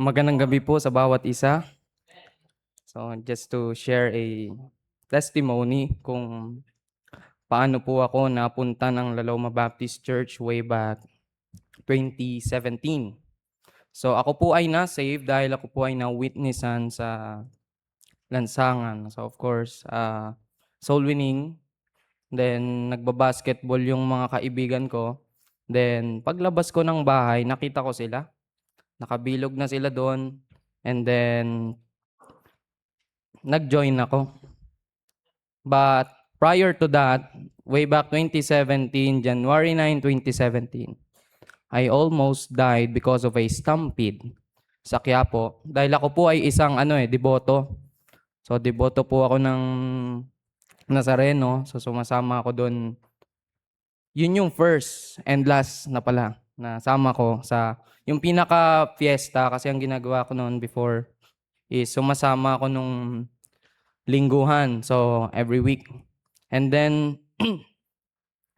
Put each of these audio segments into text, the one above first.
Magandang gabi po sa bawat isa. So, just to share a testimony kung paano po ako napunta ng Laloma Baptist Church way back 2017. So, ako po ay na-save dahil ako po ay na-witnessan sa lansangan. So, of course, soul winning. Then, nagbabasketball yung mga kaibigan ko. Then, paglabas ko ng bahay, nakita ko sila. Nakabilog na sila doon. And then, nag-join ako. But prior to that, way back 2017, January 9, 2017, I almost died because of a stampede sa Quiapo. Dahil ako po ay isang deboto. So deboto po ako ng Nazareno. So sumasama ako doon. Yun yung first and last na pala na sama ko sa yung pinaka-fiesta kasi ang ginagawa ko noon before is sumasama ako nung lingguhan. So, every week. And then,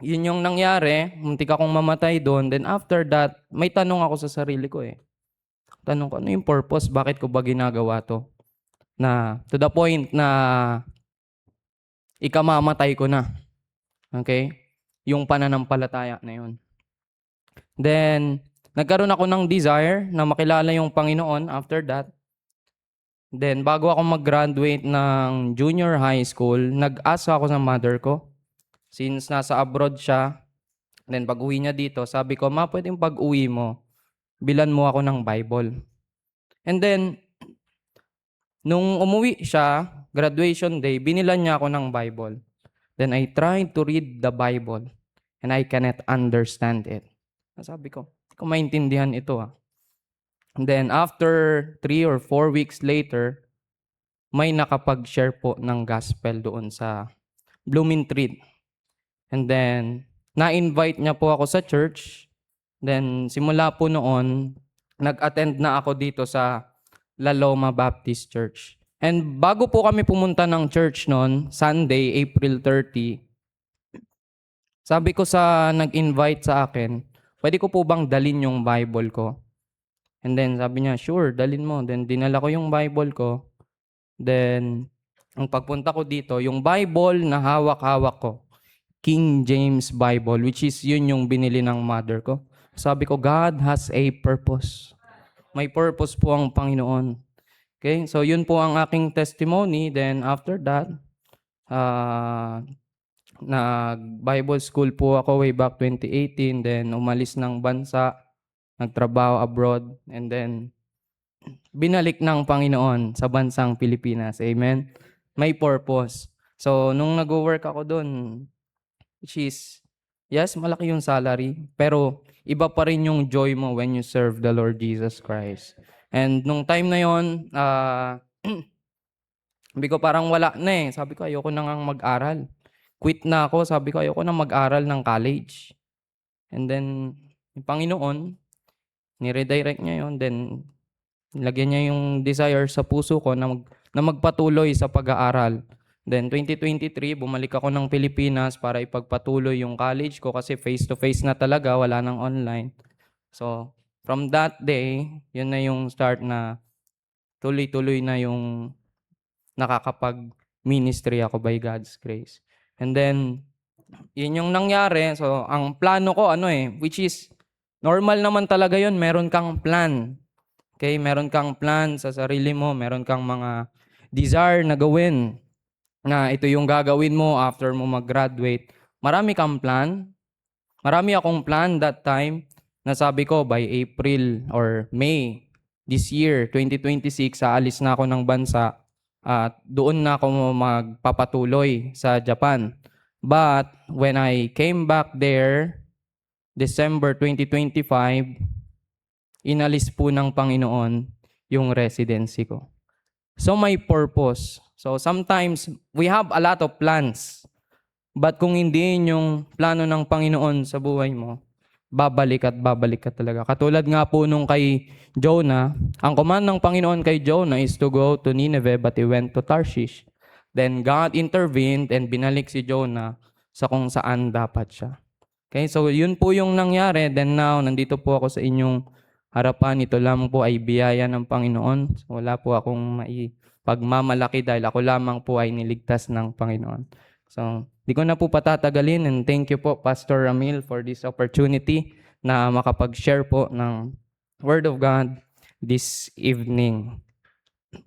yun yung nangyari. Muntik akong mamatay doon. Then after that, may tanong ako sa sarili ko eh. Tanong ko, ano yung purpose? Bakit ko ba ginagawa to? Na, to the point na ikamamatay ko na. Okay? Yung pananampalataya na yun. Then, nagkaroon ako ng desire na makilala yung Panginoon after that. Then, bago ako mag-graduate ng junior high school, nag-asa ako sa mother ko. Since nasa abroad siya, then pag-uwi niya dito, sabi ko, ma, pwedeng pag-uwi mo, bilan mo ako ng Bible. And then, nung umuwi siya, graduation day, binilan niya ako ng Bible. Then I tried to read the Bible and I cannot understand it. Sabi ko, hindi ko maintindihan ito ah. And then after 3 or 4 weeks later, may nakapag-share po ng gospel doon sa Blooming Treat. And then, na-invite niya po ako sa church. Then, simula po noon, nag-attend na ako dito sa Laloma Baptist Church. And bago po kami pumunta ng church noon, Sunday, April 30, sabi ko sa nag-invite sa akin, pwede ko po bang dalin yung Bible ko? And then sabi niya, sure, dalin mo. Then dinala ko yung Bible ko. Then, ang pagpunta ko dito, yung Bible na hawak-hawak ko, King James Bible, which is yun yung binili ng mother ko. Sabi ko, God has a purpose. May purpose po ang Panginoon. Okay, so yun po ang aking testimony. Then after that, nag-Bible school po ako way back 2018. Then umalis ng bansa, nagtrabaho abroad. And then, binalik ng Panginoon sa bansang Pilipinas. Amen? May purpose. So, nung nag-work ako doon, which is, yes, malaki yung salary, pero iba pa rin yung joy mo when you serve the Lord Jesus Christ. And nung time na yon, sabi ko parang wala na eh. Sabi ko ayoko na ngang mag-aral. Quit na ako. Sabi ko ayoko na mag-aral ng college. And then, yung Panginoon, niredirect niya yon. Then, nilagyan niya yung desire sa puso ko na magpatuloy sa pag-aaral. Then 2023, bumalik ako ng Pilipinas para ipagpatuloy yung college ko kasi face-to-face na talaga, wala nang online. So, from that day, yun na yung start na tuloy-tuloy na yung nakakapag-ministry ako by God's grace. And then, yun yung nangyari. So, ang plano ko, which is, normal naman talaga yun, meron kang plan. Okay, meron kang plan sa sarili mo, meron kang mga desire na gawin na ito yung gagawin mo after mo mag-graduate. Marami kang plan. Marami akong plan that time na sabi ko by April or May this year, 2026, aalis na ako ng bansa at doon na ako magpapatuloy sa Japan. But when I came back there, December 2025, inalis po ng Panginoon yung residency ko. So may purpose. So sometimes we have a lot of plans. But kung hindi yung plano ng Panginoon sa buhay mo, babalik ka talaga. Katulad nga po nung kay Jonah, ang command ng Panginoon kay Jonah is to go to Nineveh but he went to Tarshish. Then God intervened and binalik si Jonah sa kung saan dapat siya. Okay, so yun po yung nangyari. Then now, nandito po ako sa inyong harapan. Ito lamang po ay biyaya ng Panginoon. So, wala po akong pagmamalaki dahil ako lamang po ay niligtas ng Panginoon. So, di ko na po patatagalin, and thank you po, Pastor Ramil, for this opportunity na makapag-share po ng Word of God this evening.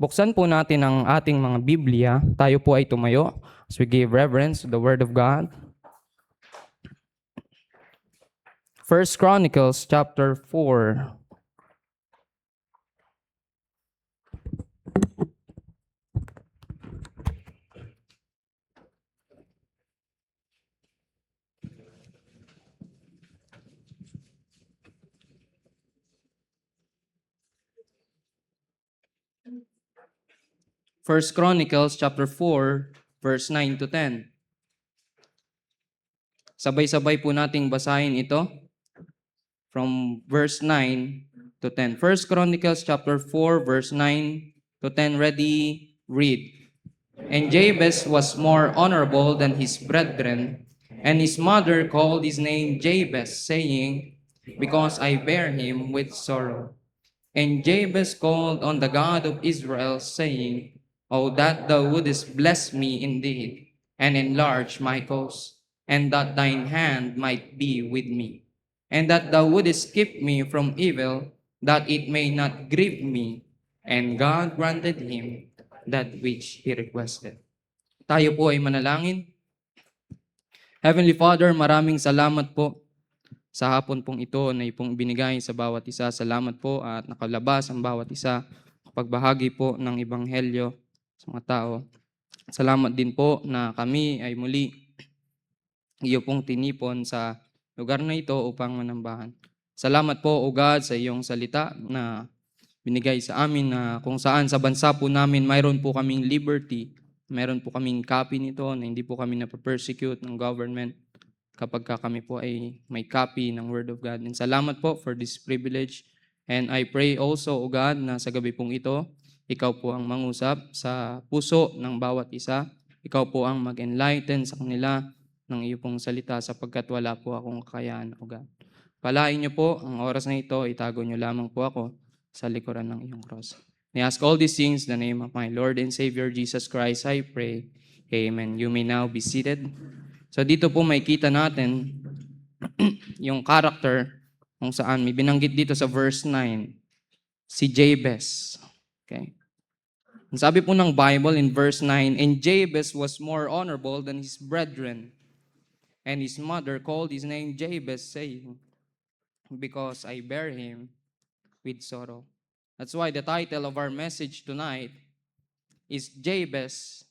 Buksan po natin ang ating mga Biblia. Tayo po ay tumayo as we give reverence to the Word of God. 1 Chronicles chapter 4. First Chronicles chapter 4, verse 9 to 10. Sabay-sabay po nating basahin ito from verse 9 to 10. First Chronicles chapter 4, verse 9 to 10. Ready, read. And Jabez was more honorable than his brethren, and his mother called his name Jabez, saying, Because I bear him with sorrow. And Jabez called on the God of Israel, saying, O that thou wouldest bless me indeed, and enlarge my cause, and that thine hand might be with me, and that thou wouldest keep me from evil, that it may not grieve me. And God granted him that which he requested. Tayo po ay manalangin. Heavenly Father, maraming salamat po sa hapon pong ito na ipong binigay sa bawat isa. Salamat po at nakalabas ang bawat isa pagbahagi po ng Ebanghelyo sa mga tao. Salamat din po na kami ay muli iyo pong tinipon sa lugar na ito upang manambahan. Salamat po, O God, sa iyong salita na binigay sa amin na kung saan sa bansa po namin mayroon po kaming liberty, mayroon po kaming copy nito na hindi po kami napapersecute ng government kapag kami po ay may copy ng Word of God. And salamat po for this privilege. And I pray also, O God, na sa gabi pong ito, ikaw po ang mangusap sa puso ng bawat isa. Ikaw po ang mag-enlighten sa kanila ng iyo pong salita sapagkat wala po akong kakayahan, O God. Palain niyo po ang oras na ito, itago niyo lamang po ako sa likuran ng iyong cross. I ask all these things in the name of my Lord and Savior Jesus Christ, I pray. Amen. You may now be seated. So dito po may kita natin yung character kung saan may binanggit dito sa verse 9, si Jabez. Okay. Ang sabi po ng Bible in verse 9, And Jabez was more honorable than his brethren, and his mother called his name Jabez, saying, Because I bear him with sorrow. That's why the title of our message tonight is Jabez,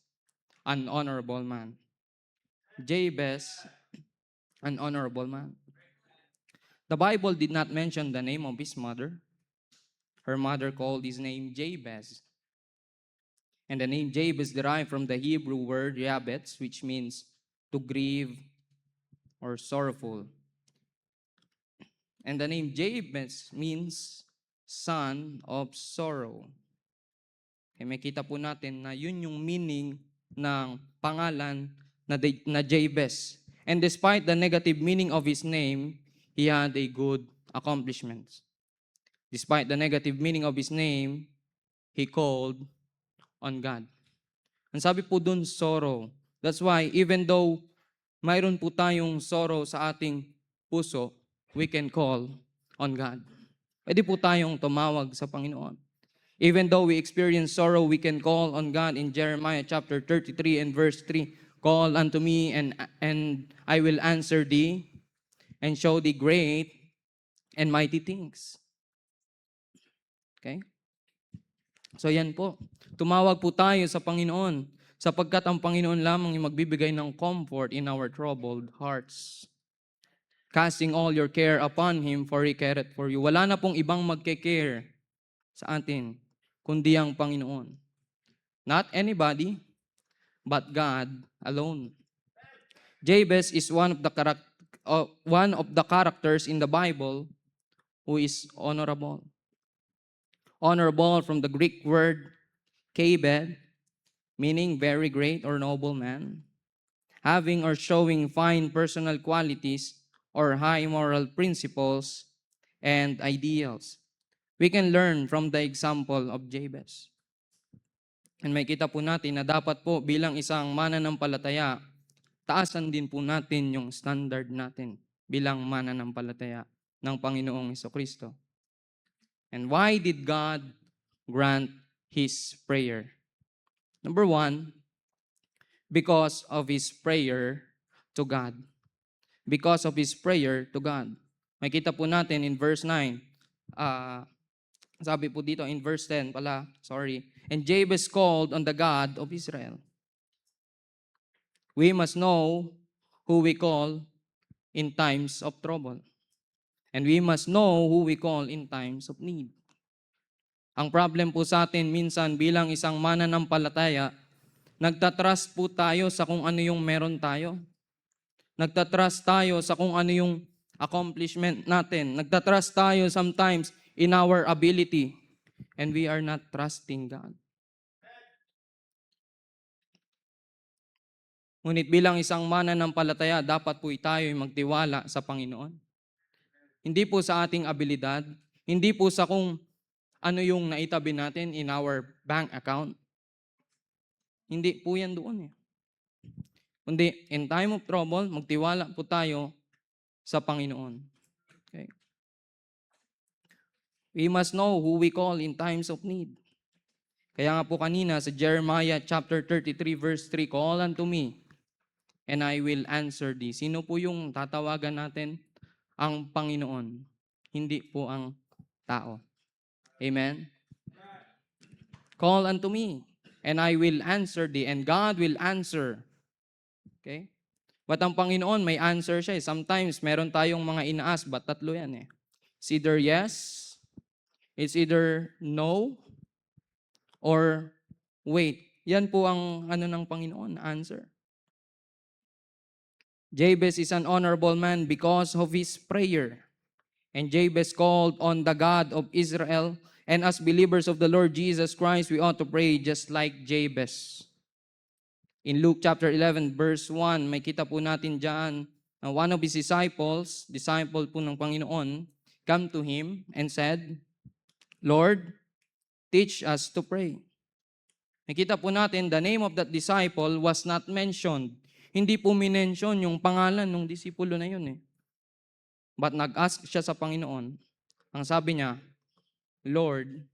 an honorable man. Jabez, an honorable man. The Bible did not mention the name of his mother. Her mother called his name Jabez. And the name Jabez derived from the Hebrew word Jabez, which means to grieve or sorrowful. And the name Jabez means son of sorrow. Okay, may kita po natin na yun yung meaning ng pangalan na Jabez. And despite the negative meaning of his name, he had a good accomplishment. Despite the negative meaning of his name, he called on God. Ang sabi po dun, sorrow. That's why even though mayroon po tayong sorrow sa ating puso, we can call on God. Pwede po tayong tumawag sa Panginoon. Even though we experience sorrow, we can call on God in Jeremiah chapter 33 and verse 3. Call unto me and I will answer thee and show thee great and mighty things. Okay? So yan po. Tumawag po tayo sa Panginoon sapagkat ang Panginoon lamang yung magbibigay ng comfort in our troubled hearts. Casting all your care upon Him for He careth for you. Wala na pong ibang magke-care sa atin kundi ang Panginoon. Not anybody, but God alone. Jabez is one of the characters in the Bible who is honorable. Honorable from the Greek word kabed, meaning very great or noble man, having or showing fine personal qualities or high moral principles and ideals. We can learn from the example of Jabez. And may kita po natin na dapat po bilang isang mananampalataya, taasan din po natin yung standard natin bilang mananampalataya ng Panginoong Jesucristo. And why did God grant his prayer? Number one, because of his prayer to God. Because of his prayer to God. Makita po natin in verse 9, sabi po dito in verse 10 pala, sorry. And Jabez called on the God of Israel. We must know who we call in times of trouble. And we must know who we call in times of need. Ang problem po sa atin minsan bilang isang mananampalataya, nagtatrust po tayo sa kung ano yung meron tayo. Nagtatrust tayo sa kung ano yung accomplishment natin. Nagtatrust tayo sometimes in our ability. And we are not trusting God. Ngunit bilang isang mananampalataya, dapat po tayo magtiwala sa Panginoon. Hindi po sa ating abilidad, hindi po sa kung ano yung naitabi natin in our bank account. Hindi po yan doon eh. Kundi in time of trouble, magtiwala po tayo sa Panginoon. Okay? We must know who we call in times of need. Kaya nga po kanina sa Jeremiah chapter 33 verse 3, call unto me and I will answer thee. Sino po yung tatawagan natin? Ang Panginoon, hindi po ang tao. Amen? Call unto me, and I will answer thee, and God will answer. Okay? But ang Panginoon, may answer siya. Sometimes, meron tayong mga ina-ask, but tatlo yan eh. It's either yes, it's either no, or wait. Yan po ang ano ng Panginoon, answer. Jabez is an honorable man because of his prayer. And Jabez called on the God of Israel. And as believers of the Lord Jesus Christ, we ought to pray just like Jabez. In Luke chapter 11, verse 1, may kita po natin dyan, one of his disciple po ng Panginoon, come to him and said, Lord, teach us to pray. Nakita po natin, the name of that disciple was not mentioned. Hindi po minention yung pangalan ng disipulo na yun eh. But nag-ask siya sa Panginoon. Ang sabi niya, Lord,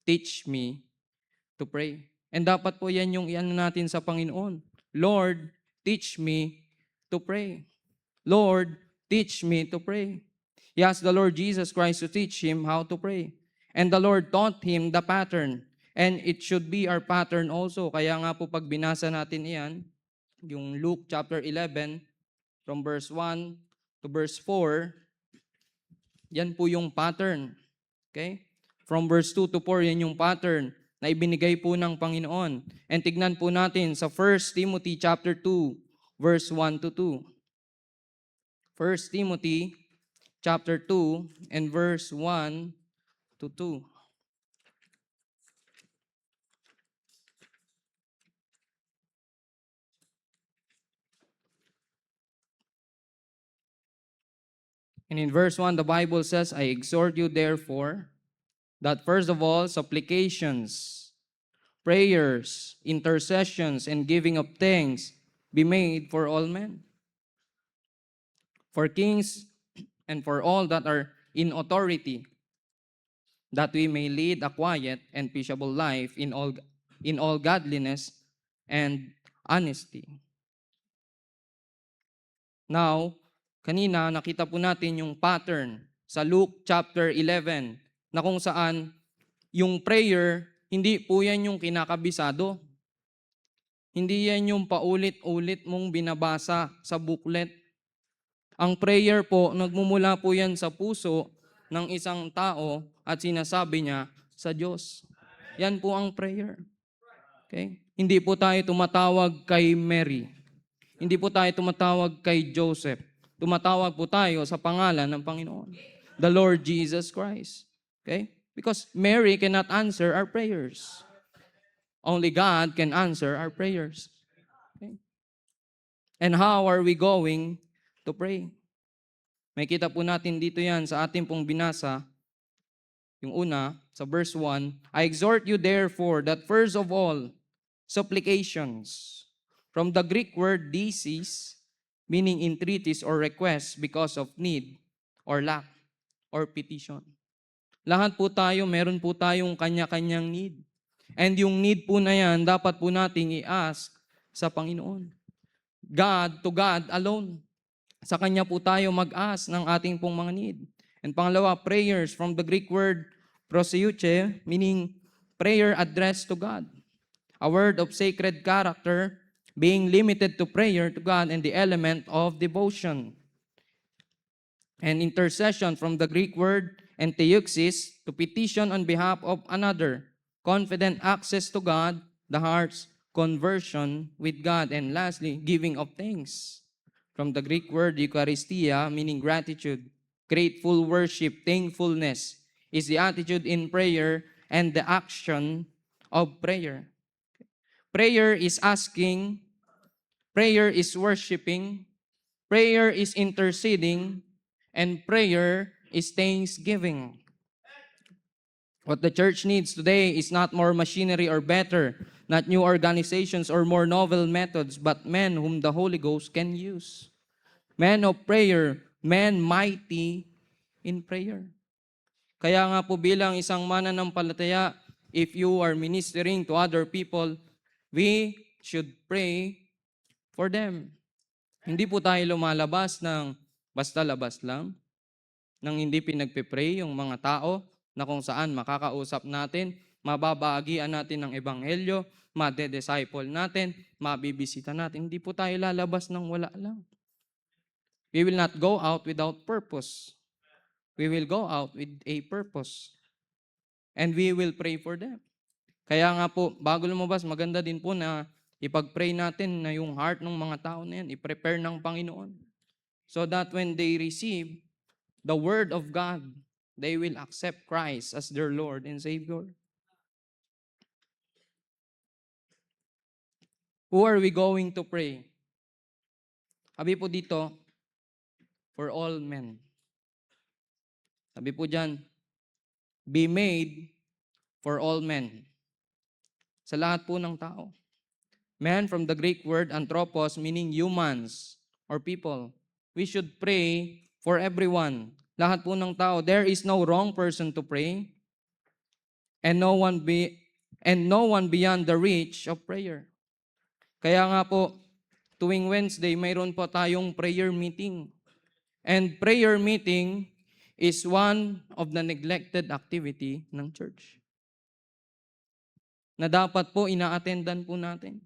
teach me to pray. And dapat po yan yung iyan natin sa Panginoon. Lord, teach me to pray. Lord, teach me to pray. He asked the Lord Jesus Christ to teach him how to pray. And the Lord taught him the pattern. And it should be our pattern also. Kaya nga po pag binasa natin iyan, yung Luke chapter 11, from verse 1 to verse 4, yan po yung pattern. Okay? From verse 2 to 4, yan yung pattern na ibinigay po ng Panginoon. And tignan po natin sa 1 Timothy chapter 2, verse 1 to 2. 1 Timothy chapter 2 and verse 1 to 2. And in verse 1, the Bible says, I exhort you therefore, that first of all, supplications, prayers, intercessions, and giving of thanks be made for all men, for kings and for all that are in authority, that we may lead a quiet and peaceable life in all godliness and honesty. Now, kanina nakita po natin yung pattern sa Luke chapter 11 na kung saan yung prayer, hindi po yan yung kinakabisado. Hindi yan yung paulit-ulit mong binabasa sa booklet. Ang prayer po, nagmumula po yan sa puso ng isang tao at sinasabi niya sa Diyos. Yan po ang prayer. Okay? Hindi po tayo tumatawag kay Mary. Hindi po tayo tumatawag kay Joseph. Tumatawag po tayo sa pangalan ng Panginoon, the Lord Jesus Christ. Okay? Because Mary cannot answer our prayers. Only God can answer our prayers. Okay? And how are we going to pray? May kita po natin dito yan sa ating pong binasa, Yung una, sa verse 1, I exhort you therefore that first of all, supplications. From the Greek word thesis, meaning entreaties or requests because of need or lack or petition. Lahat po tayo, meron po tayong kanya-kanyang need. And yung need po na yan, dapat po nating i-ask sa Panginoon. To God alone. Sa Kanya po tayo mag-ask ng ating pong mga need. And pangalawa, prayers from the Greek word proseuche, meaning prayer addressed to God. A word of sacred character, being limited to prayer to God and the element of devotion. And intercession from the Greek word enteuxis, to petition on behalf of another, confident access to God, the heart's conversion with God. And lastly, giving of thanks. From the Greek word Eucharistia, meaning gratitude, grateful worship, thankfulness, is the attitude in prayer and the action of prayer. Prayer is asking, prayer is worshiping, prayer is interceding, and prayer is thanksgiving. What the church needs today is not more machinery or better, not new organizations or more novel methods, but men whom the Holy Ghost can use. Men of prayer, men mighty in prayer. Kaya nga po bilang isang mananampalataya, if you are ministering to other people, we should pray for them. Hindi po tayo lumalabas ng basta labas lang, nang hindi pinagpipray yung mga tao na kung saan makakausap natin, mababahagian natin ng ebanghelyo, made-disciple natin, mabibisita natin. Hindi po tayo lalabas ng wala lang. We will not go out without purpose. We will go out with a purpose. And we will pray for them. Kaya nga po, bago lumabas, maganda din po na ipag-pray natin na yung heart ng mga tao na yan, i-prepare ng Panginoon. So that when they receive the Word of God, they will accept Christ as their Lord and Savior. Who are we going to pray? Sabi po dito, for all men. Sabi po dyan, be made for all men. Sa lahat po ng tao. Men from the Greek word anthropos, meaning humans or people. We should pray for everyone. Lahat po ng tao. There is no wrong person to pray and no one beyond the reach of prayer. Kaya nga po, tuwing Wednesday, mayroon po tayong prayer meeting. And prayer meeting is one of the neglected activity ng church. Na dapat po ina-attendan po natin.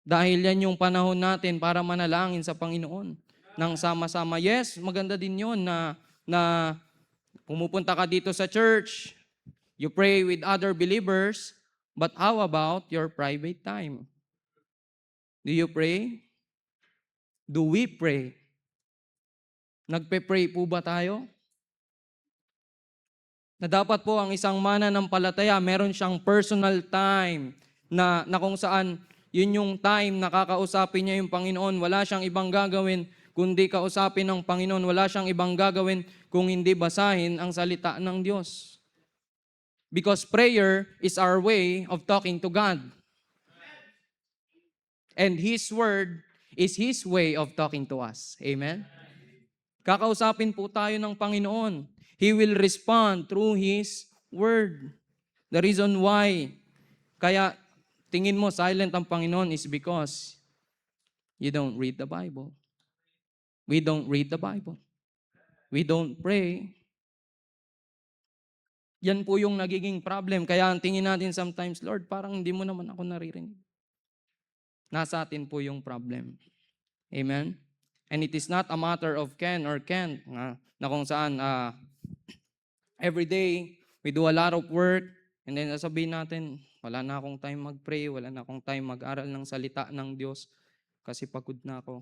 Dahil yan yung panahon natin para manalangin sa Panginoon. Nang sama-sama. Yes, maganda din yun na pumupunta ka dito sa church, you pray with other believers, but how about your private time? Do you pray? Do we pray? Nagpe-pray po ba tayo? Na dapat po ang isang mananampalataya, meron siyang personal time na kung saan yun yung time na kakausapin niya yung Panginoon. Wala siyang ibang gagawin kundi kausapin ng Panginoon. Wala siyang ibang gagawin kung hindi basahin ang salita ng Diyos. Because prayer is our way of talking to God. And His Word is His way of talking to us. Amen? Kakausapin po tayo ng Panginoon. He will respond through His Word. The reason why, kaya tingin mo silent ang Panginoon is because you don't read the Bible. We don't read the Bible. We don't pray. Yan po yung nagiging problem. Kaya ang tingin natin sometimes, Lord, parang hindi mo naman ako naririnig. Nasa atin po yung problem. Amen? And it is not a matter of can or can't, na kung saan every day we do a lot of work and then sasabihin natin, wala na akong time mag-pray, wala na akong time mag-aral ng salita ng Diyos kasi pagod na ako.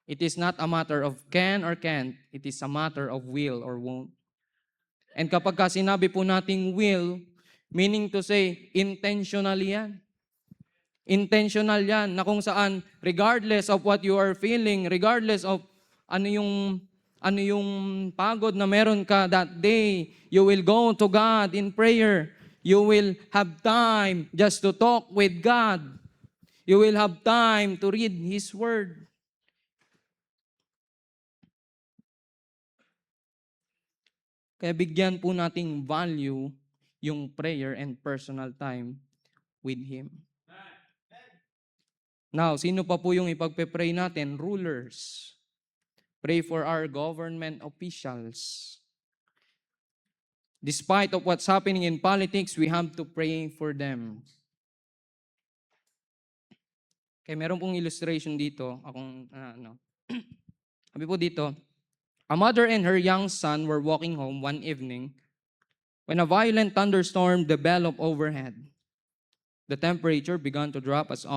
It is not a matter of can or can't, it is a matter of will or won't. And kapag sinabi po nating will, meaning to say, intentionally yan. Intentional yan, na kung saan, regardless of what you are feeling, regardless of ano yung ano yung pagod na meron ka that day. You will go to God in prayer. You will have time just to talk with God. You will have time to read His Word. Kaya bigyan po nating value yung prayer and personal time with Him. Now, sino pa po yung ipagpe-pray natin? Rulers. Pray for our government officials. Despite of what's happening in politics, we have to pray for them. Kaya meron pong illustration dito. Sabi po dito, a mother and her young son were walking home one evening when a violent thunderstorm developed overhead. The temperature began to drop as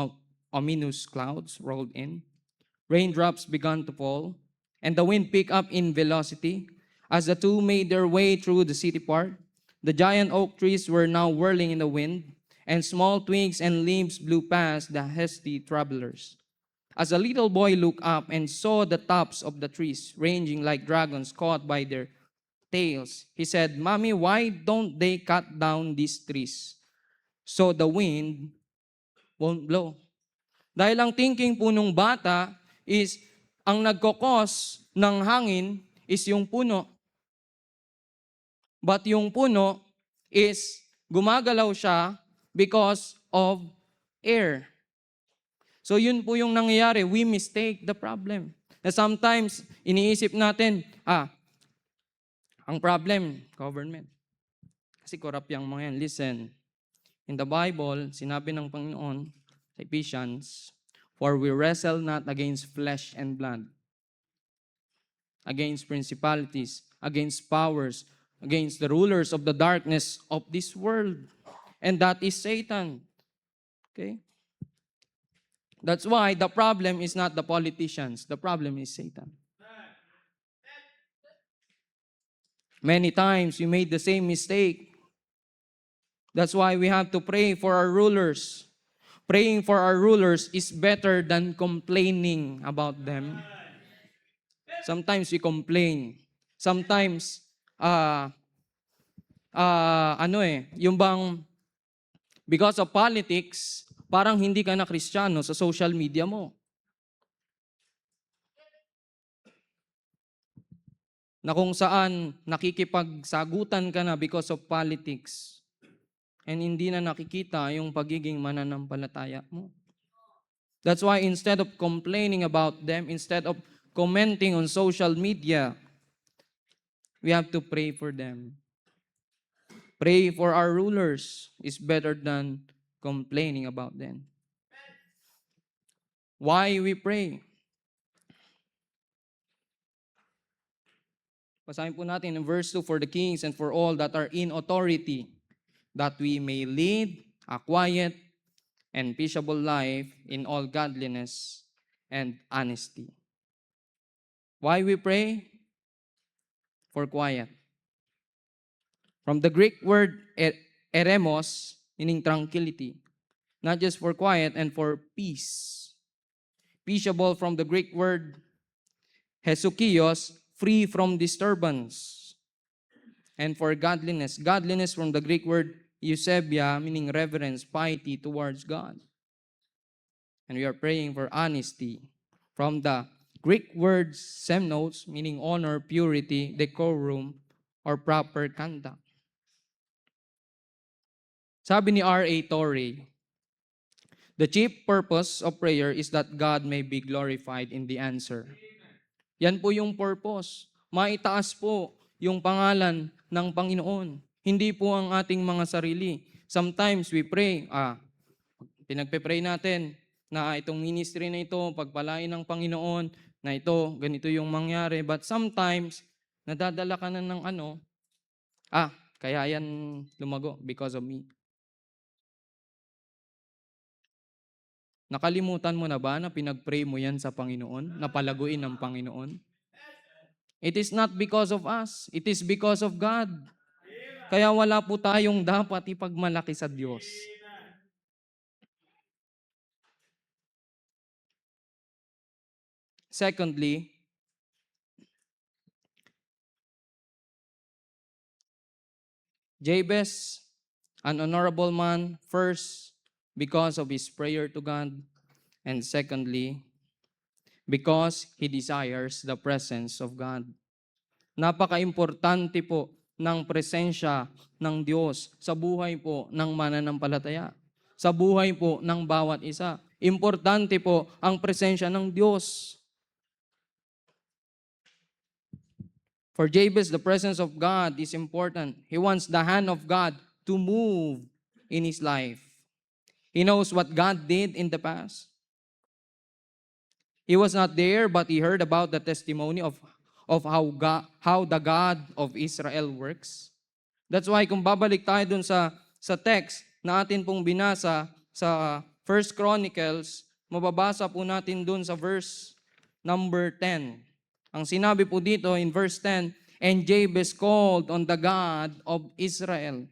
ominous clouds rolled in. Raindrops began to fall, and the wind picked up in velocity. As the two made their way through the city park, the giant oak trees were now whirling in the wind, and small twigs and leaves blew past the hasty travelers. As the little boy looked up and saw the tops of the trees ranging like dragons caught by their tails, he said, "Mommy, why don't they cut down these trees so the wind won't blow?" Dahil ang thinking po nung bata is, ang nagkokos ng hangin is yung puno. But yung puno is gumagalaw siya because of air. So yun po yung nangyayari. We mistake the problem. Na sometimes, iniisip natin, ang problem, government. Kasi corrupt yung mga yan. Listen, in the Bible, sinabi ng Panginoon sa Ephesians, for we wrestle not against flesh and blood, against principalities, against powers, against the rulers of the darkness of this world. And that is Satan. Okay? That's why the problem is not the politicians. The problem is Satan. Many times we made the same mistake. That's why we have to pray for our rulers. Praying for our rulers is better than complaining about them. Sometimes we complain. Sometimes, yung bang, because of politics, parang hindi ka na Kristiyano sa social media mo. Na kung saan nakikipagsagutan ka na because of politics. And hindi na nakikita yung pagiging mananampalataya mo. That's why instead of complaining about them, instead of commenting on social media, we have to pray for them. Pray for our rulers is better than complaining about them. Why we pray? Basahin po natin in verse 2, for the kings and for all that are in authority, that we may lead a quiet and peaceable life in all godliness and honesty. Why we pray? For quiet. From the Greek word eremos, meaning tranquility. Not just for quiet and for peace. Peaceable from the Greek word hesukios, free from disturbance. And for godliness. Godliness from the Greek word eusebia, meaning reverence, piety towards God. And we are praying for honesty. From the Greek word semnos, meaning honor, purity, decorum, or proper conduct. Sabi ni R.A. Torrey, the chief purpose of prayer is that God may be glorified in the answer. Yan po yung purpose. Maitaas po yung pangalan ng Panginoon. Hindi po ang ating mga sarili. Sometimes we pray, pinagpe-pray natin na itong ministry na ito, pagpalain ng Panginoon, na ito, ganito yung mangyari. But sometimes, nadadala ka na ng kaya yan lumago because of me. Nakalimutan mo na ba na pinag-pray mo yan sa Panginoon? Napalaguin ng Panginoon? It is not because of us. It is because of God. Kaya wala po tayong dapat ipagmalaki sa Diyos. Secondly, Jabez, an honorable man, first, because of his prayer to God, and secondly, because he desires the presence of God. Napaka-importante po ng presensya ng Diyos sa buhay po ng mananampalataya, sa buhay po ng bawat isa. Importante po ang presensya ng Diyos. For Jabez, the presence of God is important. He wants the hand of God to move in his life. He knows what God did in the past. He was not there, but he heard about the testimony of how the God of Israel works. That's why kung babalik tayo dun sa text na atin pong binasa sa 1 Chronicles, mababasa po natin dun sa verse number 10. Ang sinabi po dito in verse 10, and Jabez called on the God of Israel.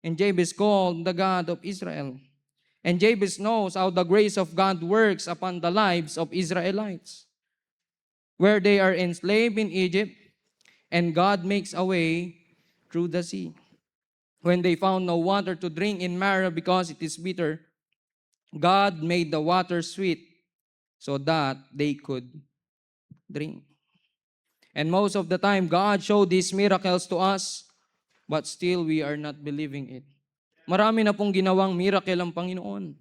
And Jabez called the God of Israel. And Jabez knows how the grace of God works upon the lives of Israelites, where they are enslaved in Egypt, and God makes a way through the sea. When they found no water to drink in Marah because it is bitter, God made the water sweet so that they could drink. And most of the time, God showed these miracles to us, but still we are not believing it. Marami na pong ginawang miracle ang Panginoon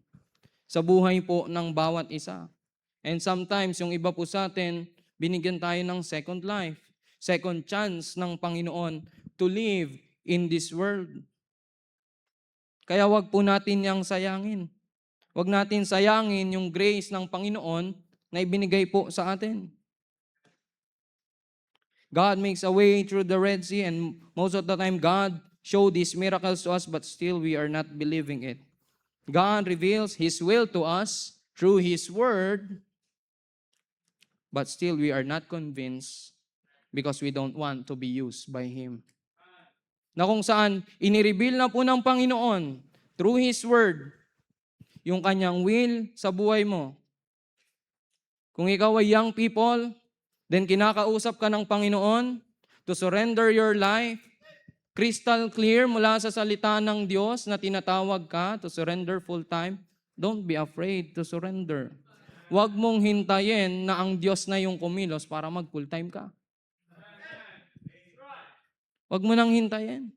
sa buhay po ng bawat isa. And sometimes, yung iba po sa atin, binigyan tayo ng second life, second chance ng Panginoon to live in this world. Kaya wag po natin yang sayangin. Wag natin sayangin yung grace ng Panginoon na ibinigay po sa atin. God makes a way through the Red Sea, and most of the time God showed these miracles to us, but still we are not believing it. God reveals His will to us through His Word, but still we are not convinced because we don't want to be used by Him. Na kung saan, inireveal na po ng Panginoon through His Word yung Kanyang will sa buhay mo. Kung ikaw ay young people, then kinakausap ka ng Panginoon to surrender your life, crystal clear mula sa salita ng Diyos na tinatawag ka to surrender full time. Don't be afraid to surrender. Huwag mong hintayin na ang Diyos na yung kumilos para mag full time ka. Huwag mo nang hintayin.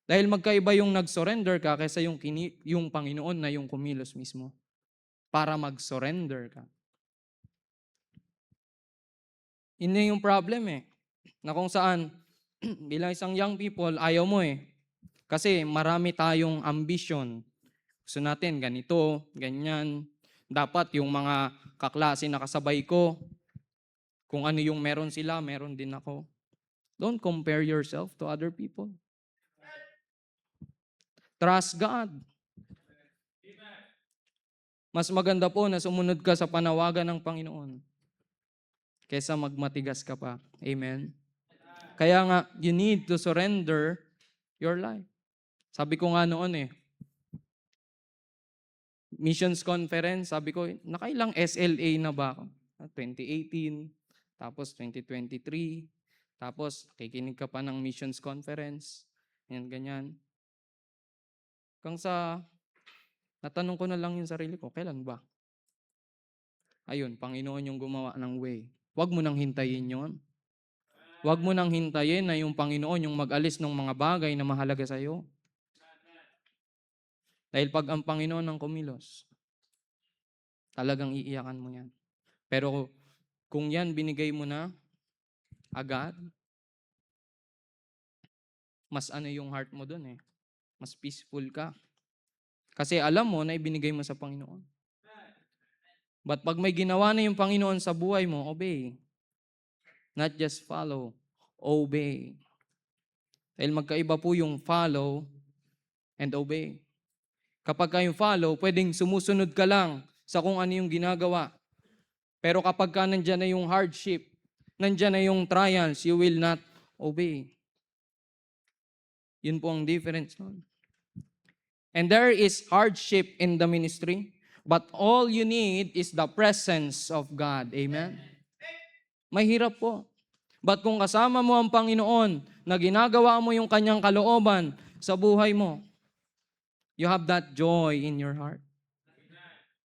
Dahil magkaiba yung nag-surrender ka kaysa yung Panginoon na yung kumilos mismo para mag-surrender ka. Yun yung problem na kung saan bilang isang young people, ayaw mo Kasi marami tayong ambition. Gusto natin ganito, ganyan. Dapat yung mga kaklase na kasabay ko, kung ano yung meron sila, meron din ako. Don't compare yourself to other people. Trust God. Mas maganda po na sumunod ka sa panawagan ng Panginoon kaysa magmatigas ka pa. Amen? Kaya nga, you need to surrender your life. Sabi ko nga noon missions conference, sabi ko, nakailang SLA na ba ako? 2018, tapos 2023, tapos kikinig ka pa ng missions conference, yan, ganyan. Hanggang sa, natanong ko na lang yung sarili ko, kailan ba? Ayun, Panginoon yung gumawa ng way. Huwag mo nang hintayin yon. Huwag mo nang hintayin na yung Panginoon yung mag-alis ng mga bagay na mahalaga sa iyo. Dahil pag ang Panginoon ang kumilos, talagang iiyakan mo yan. Pero kung yan binigay mo na agad, mas yung heart mo dun Mas peaceful ka. Kasi alam mo na ibinigay mo sa Panginoon. But pag may ginawa na yung Panginoon sa buhay mo, obey. Not just follow, obey. Dahil magkaiba po yung follow and obey. Kapag yung follow, pwedeng sumusunod ka lang sa kung ano yung ginagawa. Pero kapag ka nandyan na yung hardship, nandyan na yung trials, you will not obey. Yun po ang difference nun. And there is hardship in the ministry, but all you need is the presence of God. Amen? Mahirap po. But kung kasama mo ang Panginoon, na ginagawa mo yung kanyang kalooban sa buhay mo, you have that joy in your heart.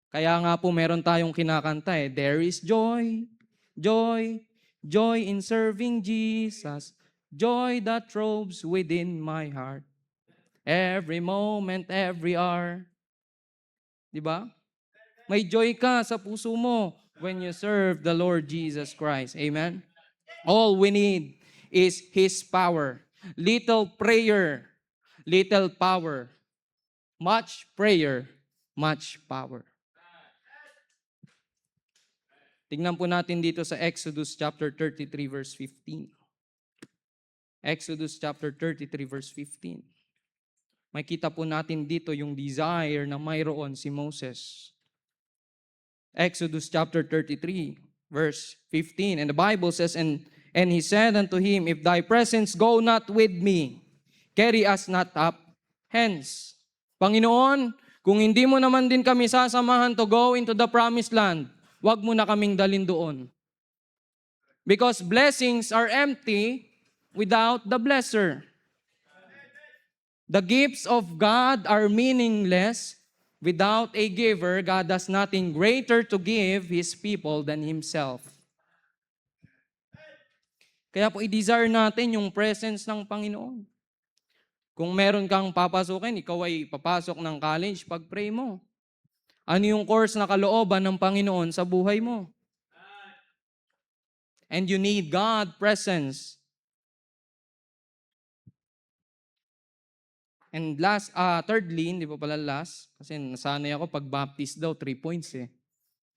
Kaya nga po meron tayong kinakanta there is joy, joy, joy in serving Jesus, joy that throbbs within my heart. Every moment, every hour. Di ba? May joy ka sa puso mo when you serve the Lord Jesus Christ. Amen? All we need is His power. Little prayer, little power. Much prayer, much power. Tingnan po natin dito sa Exodus chapter 33 verse 15. Exodus chapter 33 verse 15. Makita po natin dito yung desire na mayroon si Moses. Exodus chapter 33 verse 15. And the Bible says, And he said unto him, If thy presence go not with me, carry us not up hence. Panginoon, kung hindi mo naman din kami sasamahan to go into the promised land, wag mo na kaming dalhin doon. Because blessings are empty without the blesser. The gifts of God are meaningless without a giver. God has nothing greater to give His people than Himself. Kaya po i-desire natin yung presence ng Panginoon. Kung meron kang papasukin, ikaw ay papasok ng college, pag-pray mo. Ano yung course na kalooban ng Panginoon sa buhay mo? And you need God presence. And thirdly, hindi pa pala last, kasi nasanay ako pag baptist daw, 3 points eh.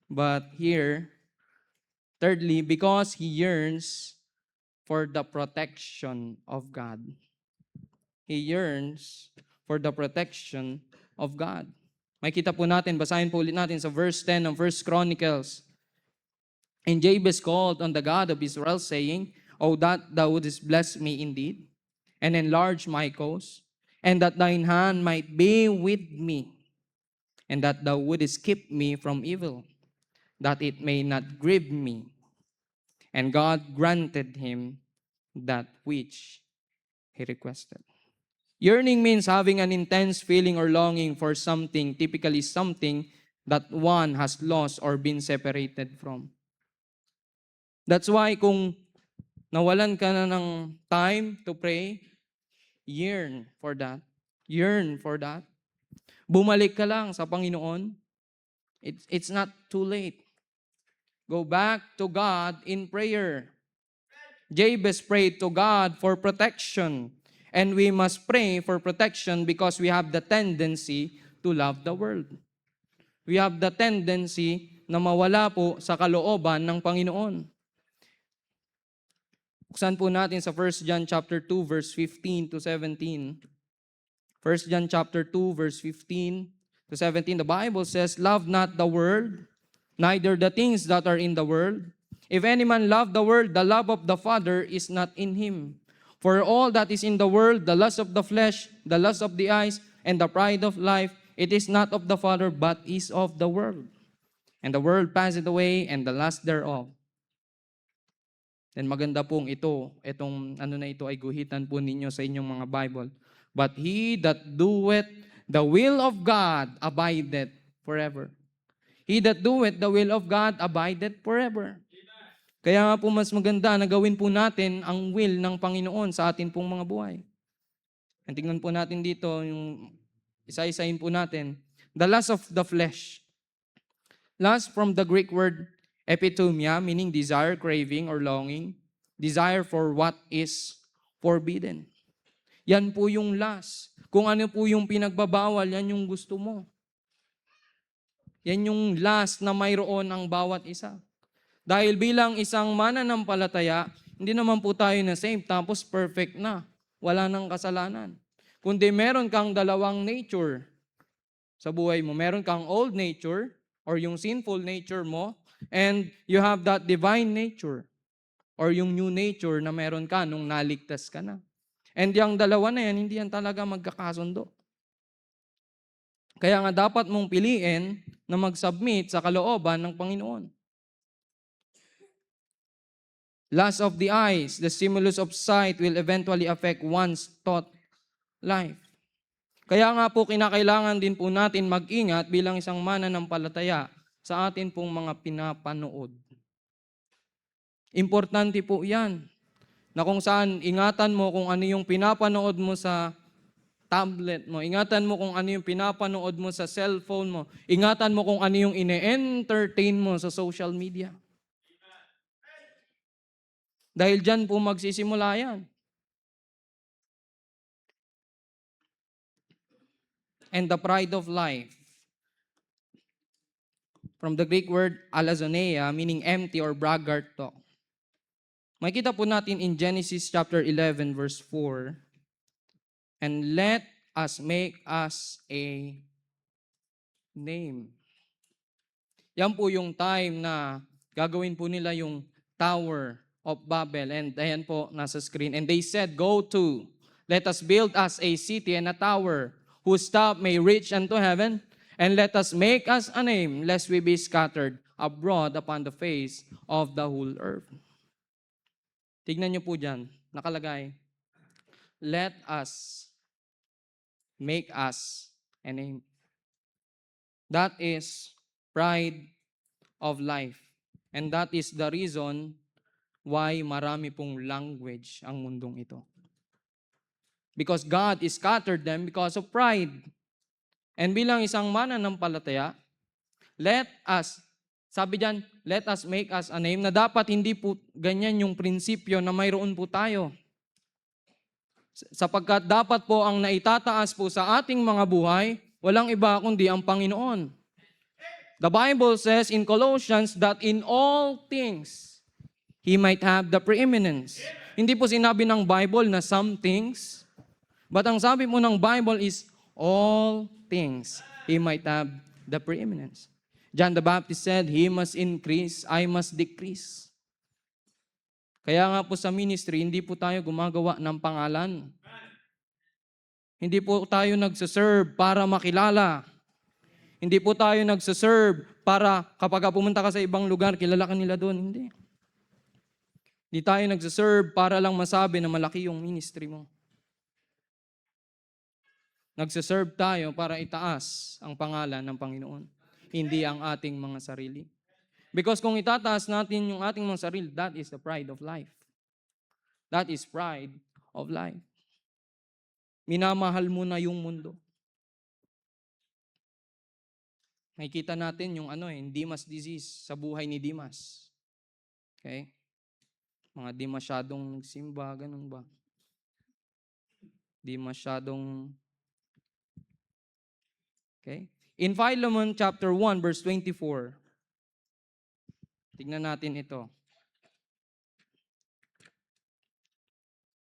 But here, thirdly, because he yearns for the protection of God. He yearns for the protection of God. Makita po natin, basahin po ulit natin sa verse 10 ng 1 Chronicles. And Jabez called on the God of Israel, saying, O that thou wouldest bless me indeed, and enlarge my cause, and that thine hand might be with me, and that thou wouldest keep me from evil, that it may not grieve me. And God granted him that which he requested. Yearning means having an intense feeling or longing for something, typically something that one has lost or been separated from. That's why kung nawalan ka na ng time to pray, yearn for that. Yearn for that. Bumalik ka lang sa Panginoon. It's not too late. Go back to God in prayer. Jabez prayed to God for protection. And we must pray for protection because we have the tendency to love the world. We have the tendency na mawala po sa kalooban ng Panginoon. Buksan po natin sa 1 John chapter 2 verse 15 to 17. 1 John chapter 2 verse 15 to 17, the Bible says, Love not the world, neither the things that are in the world. If any man love the world, the love of the Father is not in him. For all that is in the world, the lust of the flesh, the lust of the eyes, and the pride of life, it is not of the Father, but is of the world. And the world passeth away, and the lust thereof. Then maganda pong itong ano na ito ay guhitan po ninyo sa inyong mga Bible. But he that doeth the will of God abideth forever. He that doeth the will of God abideth forever. Kaya nga po mas maganda na gawin po natin ang will ng Panginoon sa atin pong mga buhay. And tingnan po natin dito, yung isa-isahin po natin. The lust of the flesh. Lust from the Greek word epithumia, meaning desire, craving, or longing. Desire for what is forbidden. Yan po yung lust. Kung ano po yung pinagbabawal, yan yung gusto mo. Yan yung lust na mayroon ang bawat isa. Dahil bilang isang mananampalataya, hindi naman po tayo na save tapos perfect na. Wala nang kasalanan. Kundi meron kang dalawang nature sa buhay mo. Meron kang old nature or yung sinful nature mo, and you have that divine nature or yung new nature na meron ka nung naligtas ka na. And yung dalawa na yan, hindi yan talaga magkakasundo. Kaya nga dapat mong piliin na mag-submit sa kalooban ng Panginoon. Lust of the eyes, the stimulus of sight will eventually affect one's thought life. Kaya nga po kinakailangan din po natin mag-ingat bilang isang mananampalataya sa atin pong mga pinapanood. Importante po yan, na kung saan ingatan mo kung ano yung pinapanood mo sa tablet mo, ingatan mo kung ano yung pinapanood mo sa cellphone mo, ingatan mo kung ano yung ine-entertain mo sa social media. Dahil dyan po magsisimula yan. And the pride of life, from the Greek word alazoneia, meaning empty or braggart talk. Makita po natin in Genesis chapter 11 verse 4, and let us make us a name. Yan po yung time na gagawin po nila yung Tower of Babel. And ayan po, nasa screen. And they said, go to, let us build us a city and a tower, whose top may reach unto heaven, and let us make us a name, lest we be scattered abroad upon the face of the whole earth. Tignan niyo po dyan, nakalagay, let us make us a name. That is pride of life. And that is the reason why marami pong language ang mundong ito. Because God scattered them because of pride. And bilang isang mananampalataya, let us, sabi diyan, let us make us a name, na dapat hindi po ganyan yung prinsipyo na mayroon po tayo. Sapagkat dapat po ang naitataas po sa ating mga buhay, walang iba kundi ang Panginoon. The Bible says in Colossians that in all things, He might have the preeminence. Hindi po sinabi ng Bible na some things, but ang sabi mo ng Bible is all things, He might have the preeminence. John the Baptist said, He must increase, I must decrease. Kaya nga po sa ministry, hindi po tayo gumagawa ng pangalan. Hindi po tayo nagsaserve para makilala. Hindi po tayo nagsaserve para kapag pumunta ka sa ibang lugar, kilala ka nila doon. Hindi. Hindi tayo nagsaserve para lang masabi na malaki yung ministry mo. Nagsaserve tayo para itaas ang pangalan ng Panginoon. Hindi ang ating mga sarili. Because kung itataas natin yung ating mga sarili, that is the pride of life. That is pride of life. Minamahal mo na yung mundo. Nakikita natin yung Demas disease sa buhay ni Demas. Okay? Mga di masyadong nagsimba, ganun ba? Di masyadong... Okay? In Philemon chapter 1 verse 24, tignan natin ito.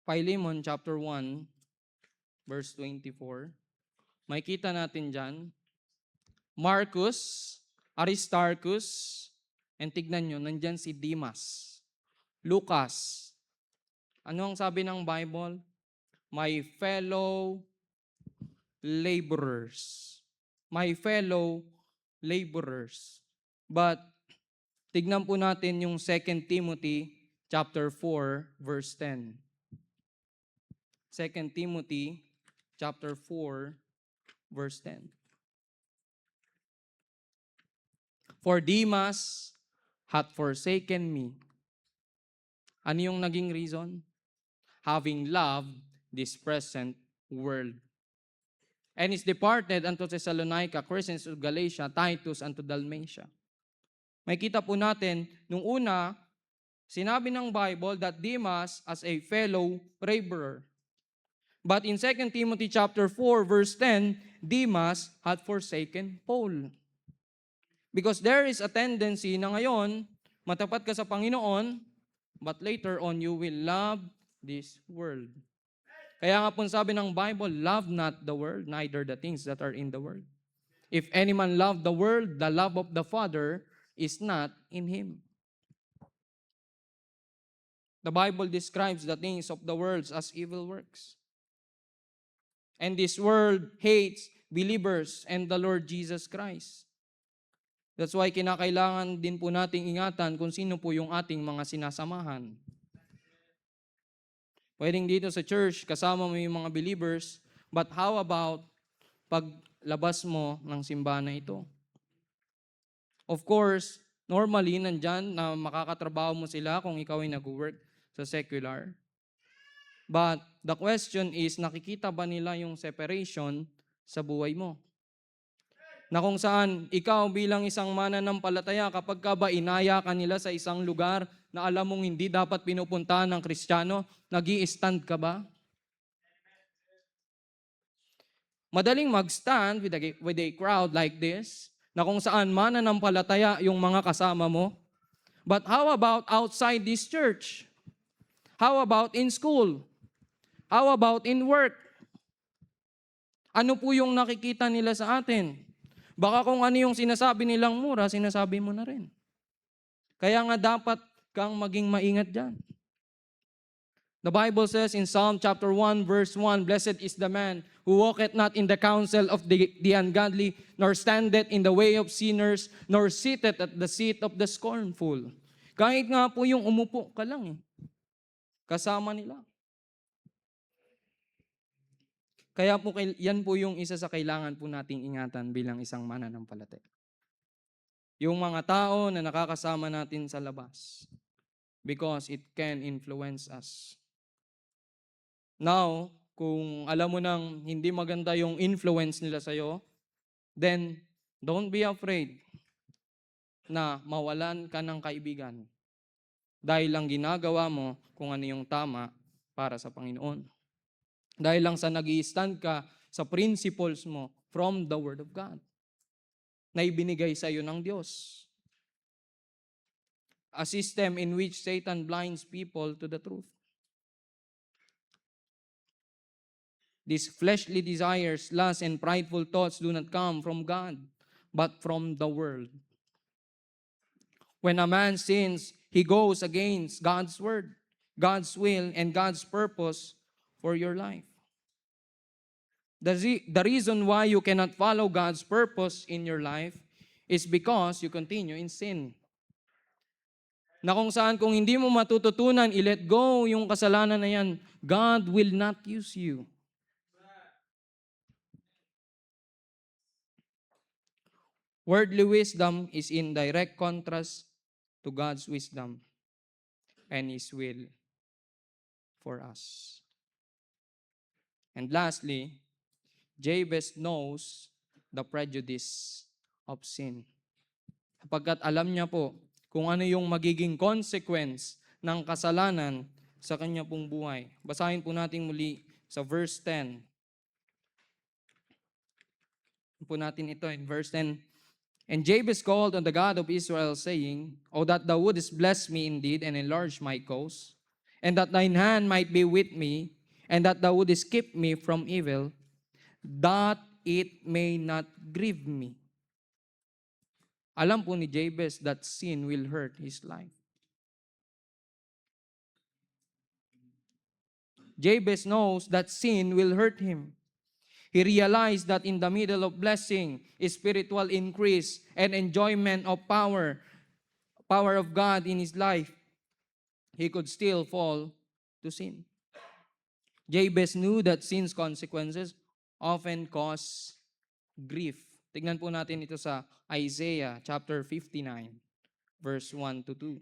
Philemon chapter 1 verse 24. Makikita natin dyan, Marcus, Aristarchus, and tignan nyo, nandyan si Demas. Lucas. Ano ang sabi ng Bible? My fellow laborers. My fellow laborers. But, tignan po natin yung 2 Timothy chapter 4, verse 10. 2 Timothy chapter 4, verse 10. For Demas hath forsaken me. Ano yung naging reason? Having loved this present world. And is departed unto Thessalonica, Crescens to Galatia, Titus unto Dalmatia. May kita po natin, nung una, sinabi ng Bible that Demas as a fellow laborer. But in 2 Timothy chapter 4, verse 10, Demas had forsaken Paul. Because there is a tendency na ngayon, matapat ka sa Panginoon, but later on, you will love this world. Kaya nga po sabi ng Bible, love not the world, neither the things that are in the world. If any man love the world, the love of the Father is not in him. The Bible describes the things of the world as evil works. And this world hates believers and the Lord Jesus Christ. That's why kinakailangan din po nating ingatan kung sino po yung ating mga sinasamahan. Pwedeng dito sa church, kasama mo yung mga believers, but how about paglabas mo ng simbahan na ito? Of course, normally, nandyan na makakatrabaho mo sila kung ikaw ay nag-work sa secular. But the question is, nakikita ba nila yung separation sa buhay mo? Na kung saan ikaw bilang isang mananampalataya, kapag ka ba inaya ka nila sa isang lugar na alam mong hindi dapat pinupuntahan ng Kristiyano, nag-i-stand ka ba? Madaling mag-stand with a crowd like this, na kung saan mananampalataya yung mga kasama mo. But how about outside this church? How about in school? How about in work? Ano po yung nakikita nila sa atin? Baka kung ano yung sinasabi nilang mura, sinasabi mo na rin. Kaya nga dapat kang maging maingat dyan. The Bible says in Psalm chapter 1 verse 1, "Blessed is the man who walketh not in the counsel of the ungodly, nor standeth in the way of sinners, nor sitteth at the seat of the scornful." Kahit nga po yung umupo ka lang kasama nila. Kaya po yan po yung isa sa kailangan po nating ingatan bilang isang mananampalataya. Yung mga tao na nakakasama natin sa labas, because it can influence us. Now, kung alam mo nang hindi maganda yung influence nila sa'yo, then don't be afraid na mawalan ka ng kaibigan dahil lang ginagawa mo kung ano yung tama para sa Panginoon. Dahil lang sa nag-i-stand ka sa principles mo from the Word of God na ibinigay sa iyo ng Diyos. A system in which Satan blinds people to the truth. These fleshly desires, lusts, and prideful thoughts do not come from God, but from the world. When a man sins, he goes against God's word, God's will, and God's purpose for your life. The reason why you cannot follow God's purpose in your life is because you continue in sin. Na kung saan kung hindi mo matututunan, i-let go yung kasalanan na yan, God will not use you. Worldly wisdom is in direct contrast to God's wisdom and His will for us. And lastly, Jabez knows the prejudice of sin. Sapagkat alam niya po kung ano yung magiging consequence ng kasalanan sa kanya pong buhay. Basahin po natin muli sa verse 10. Po natin ito in verse 10. "And Jabez called on the God of Israel, saying, O that thou wouldest bless me indeed, and enlarge my cause, and that thine hand might be with me, and that thou wouldest keep me from evil, that it may not grieve me." Alam po ni Jabez that sin will hurt his life. Jabez knows that sin will hurt him. He realized that in the middle of blessing, spiritual increase, and enjoyment of power of God in his life, he could still fall to sin. Jabez knew that sin's consequences often cause grief. Tignan po natin ito sa Isaiah chapter 59, verse 1 to 2.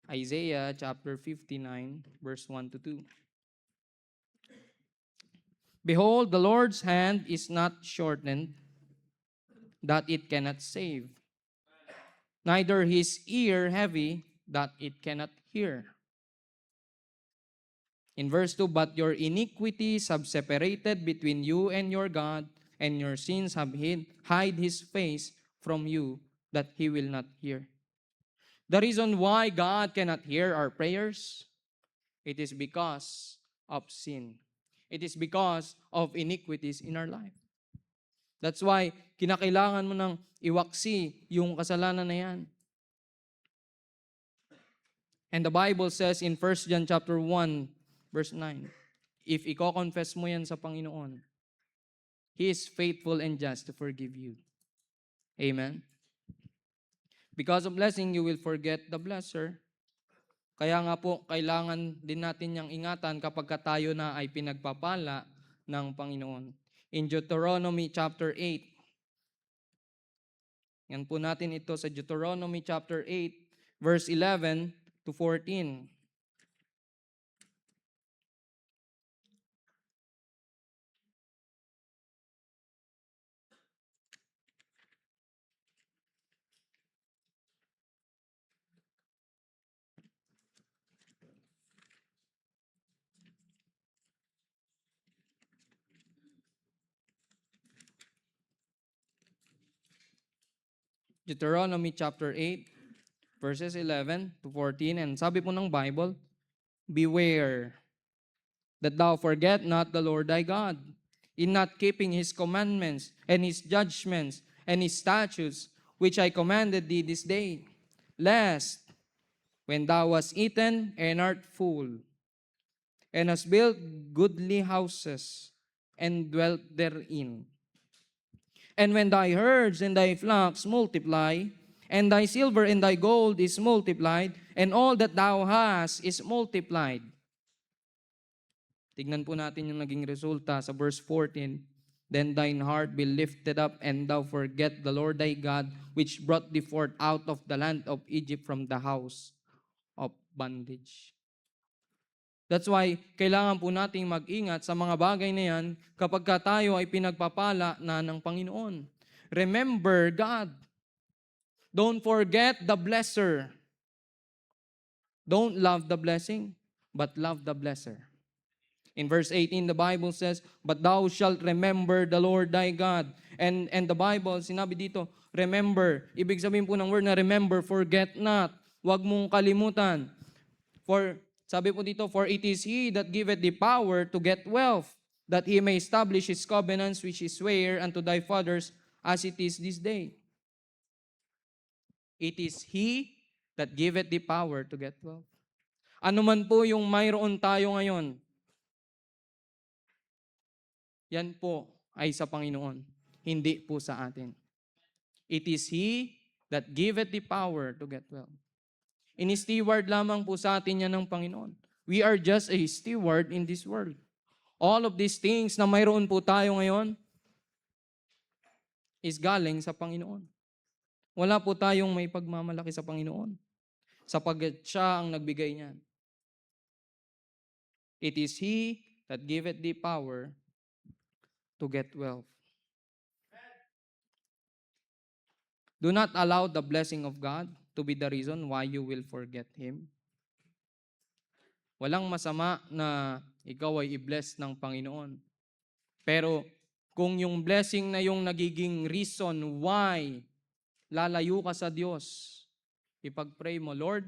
Isaiah chapter 59, verse 1 to 2. "Behold, the Lord's hand is not shortened, that it cannot save, neither his ear heavy, that it cannot hear." In verse 2, "But your iniquities have separated between you and your God, and your sins have hide his face from you, that he will not hear." The reason why God cannot hear our prayers, it is because of sin. It is because of iniquities in our life. That's why kinakailangan mo ng iwaksi yung kasalanan na yan. And the Bible says in 1 John chapter 1, verse 9, if i-confess mo yan sa Panginoon, He is faithful and just to forgive you. Amen? Because of blessing, you will forget the blesser. Kaya nga po, kailangan din natin niyang ingatan kapag tayo na ay pinagpapala ng Panginoon. In Deuteronomy chapter 8, yan po natin ito sa Deuteronomy chapter 8, verse 11 to 14. Deuteronomy chapter 8, verses 11 to 14. And sabi po ng Bible, beware that thou forget not the Lord thy God, in not keeping his commandments and his judgments and his statutes, which I commanded thee this day, lest when thou hast eaten and art full, and hast built goodly houses, and dwelt therein, and when thy herds and thy flocks multiply, and thy silver and thy gold is multiplied, and all that thou hast is multiplied. Tignan po natin yung naging resulta sa verse 14. Then thine heart be lifted up, and thou forget the Lord thy God, which brought thee forth out of the land of Egypt from the house of bondage. That's why kailangan po nating mag-ingat sa mga bagay na yan kapag tayo ay pinagpapala na ng Panginoon. Remember God. Don't forget the blesser. Don't love the blessing, but love the blesser. In verse 18, the Bible says, but thou shalt remember the Lord thy God. And the Bible, sinabi dito, remember. Ibig sabihin po ng word na remember, forget not. Huwag mong kalimutan. For, sabi po dito, for it is He that giveth thee power to get wealth, that He may establish His covenants which He sware unto thy fathers, as it is this day. It is He that giveth thee power to get wealth. Ano man po yung mayroon tayo ngayon, yan po ay sa Panginoon, hindi po sa atin. It is He that giveth the power to get wealth. Ini-steward lamang po sa atin yan ng Panginoon. We are just a steward in this world. All of these things na mayroon po tayo ngayon is galing sa Panginoon. Wala po tayong may pagmamalaki sa Panginoon sapagkat Siya ang nagbigay niyan. It is He that giveth the power to get wealth. Do not allow the blessing of God to be the reason why you will forget Him. Walang masama na ikaw ay i-bless ng Panginoon. Pero kung yung blessing na yung nagiging reason why lalayo ka sa Diyos, ipag-pray mo, Lord,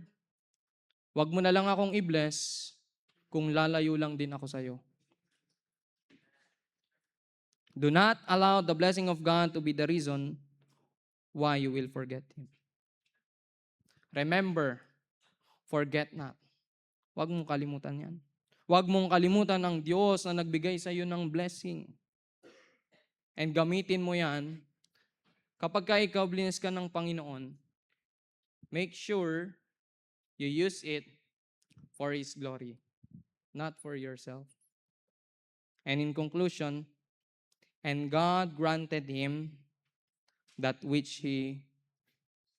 wag mo na lang akong i-bless kung lalayo lang din ako sa iyo. Do not allow the blessing of God to be the reason why you will forget Him. Remember, forget not. Huwag mong kalimutan yan. Huwag mong kalimutan ang Diyos na nagbigay sa iyo ng blessing. And gamitin mo yan. Kapag ikaw blinis ka ng Panginoon, make sure you use it for His glory, not for yourself. And in conclusion, and God granted him that which he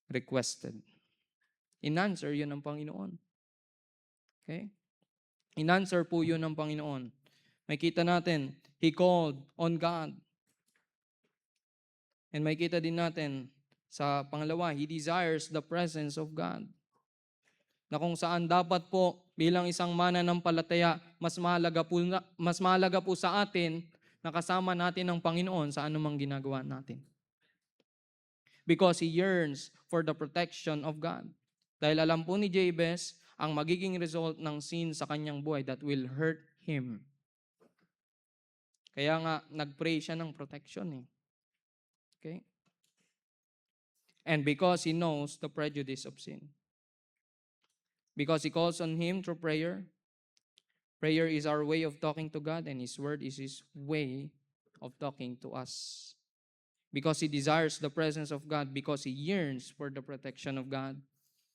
requested. In-answer yun ng Panginoon. Okay? In-answer po yun ng Panginoon. May kita natin, he called on God. And may kita din natin sa pangalawa, he desires the presence of God. Na kung saan dapat po bilang isang mananampalataya, mas mahalaga po sa atin na kasama natin ang Panginoon sa anumang ginagawa natin. Because he yearns for the protection of God. Dahil alam po ni Jabez ang magiging result ng sin sa kanyang buhay that will hurt him. Kaya nga, nag-pray siya ng protection eh. Okay? And because he knows the prejudice of sin. Because he calls on him through prayer. Prayer is our way of talking to God, and His Word is His way of talking to us. Because he desires the presence of God, because he yearns for the protection of God,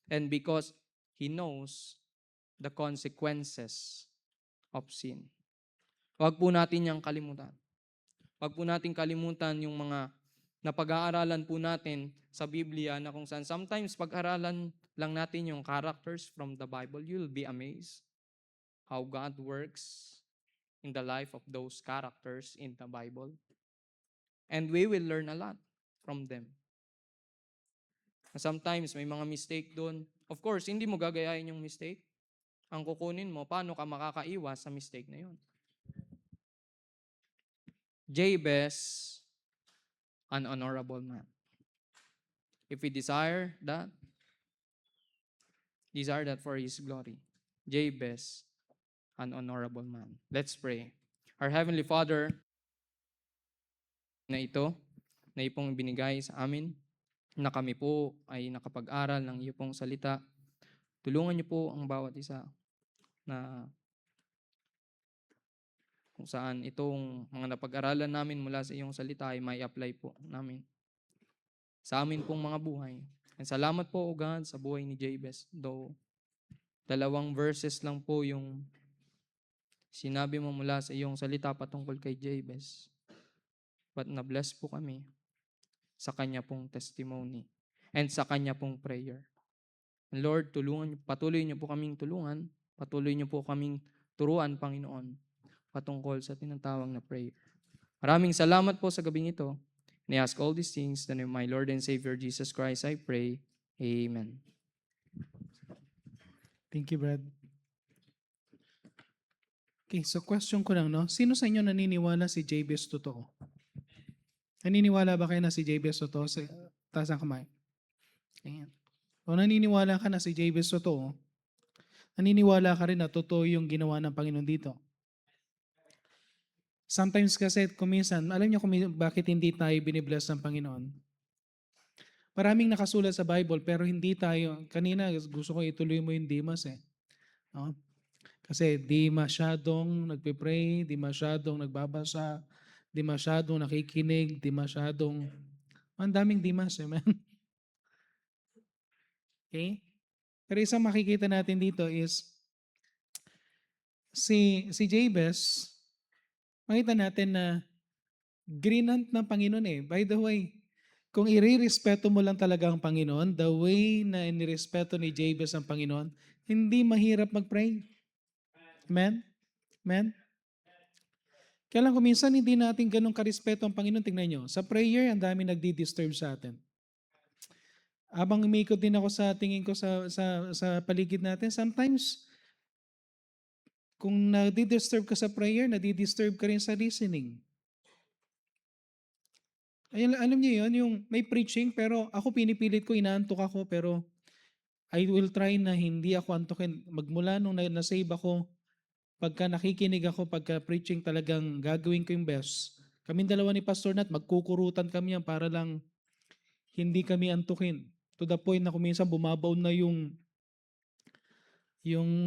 and because he knows the consequences of sin. Huwag po natin yang kalimutan. Huwag po natin kalimutan yung mga napag-aaralan po natin sa Biblia na kung saan sometimes pag-aralan lang natin yung characters from the Bible, you'll be amazed how God works in the life of those characters in the Bible. And we will learn a lot from them. Sometimes may mga mistake doon. Of course, hindi mo gagayahin yung mistake. Ang kukunin mo, paano ka makakaiwas sa mistake na yun. Jabez, an honorable man. If we desire that for his glory. Jabez, an honorable man. Let's pray. Our Heavenly Father, na ito, na ipong binigay sa amin, na kami po ay nakapag-aral ng iyo pong salita. Tulungan niyo po ang bawat isa na kung saan itong mga napag-aralan namin mula sa iyong salita ay may apply po namin sa amin pong mga buhay. And salamat po, O God, sa buhay ni Jabez. Though 2 verses lang po yung sinabi mo mula sa iyong salita patungkol kay Jabez. But na-bless po kami sa kanya pong testimony and sa kanya pong prayer. And Lord, patuloy niyo po kaming tulungan, patuloy niyo po kaming turuan, Panginoon, patungkol sa tinatawag na prayer. Maraming salamat po sa gabing ito. And I ask all these things in the name of my Lord and Savior Jesus Christ, I pray. Amen. Thank you, Brad. Okay, so question ko lang, no? Sino sa inyo naniniwala si Jabez totoo? Naniniwala ba kayo na si Jabez totoo? Taas ang kamay. Ayan. O naniniwala ka na si Jabez totoo, naniniwala ka rin na totoo yung ginawa ng Panginoon dito. Sometimes kasi kuminsan, alam niyo bakit hindi tayo binibless ng Panginoon? Maraming nakasulat sa Bible pero hindi tayo, kanina gusto ko ituloy mo yung Demas eh. No? Kasi di masyadong nagpe-pray, di masyadong nagbabasa, di masyadong nakikinig, di masyadong, ang daming Demas eh, man. Okay? Pero isang makikita natin dito is, si Jabez, makita natin na grinant ng Panginoon eh. By the way, kung irirespeto mo lang talaga ang Panginoon, the way na inirespeto ni Jabez ang Panginoon, hindi mahirap mag-pray. Amen? Amen? Kaya lang kung minsan hindi natin ganun karespeto ang Panginoon, tingnan nyo. Sa prayer, ang dami nagdi-disturb sa atin. Habang umikot din ako sa tingin ko sa paligid natin, sometimes, kung nadi-disturb ka sa prayer, nadi-disturb ka rin sa listening. Alam niyo yun, yung may preaching, pero ako pinipilit ko, inaantok ako, pero I will try na hindi ako antukin. Magmula nung na-save ako, pagka nakikinig ako, pagka preaching talagang gagawin ko yung best. Kaming dalawa ni Pastor Nat, magkukurutan kami yan para lang hindi kami antukin. To the point na kuminsan bumabaon na yung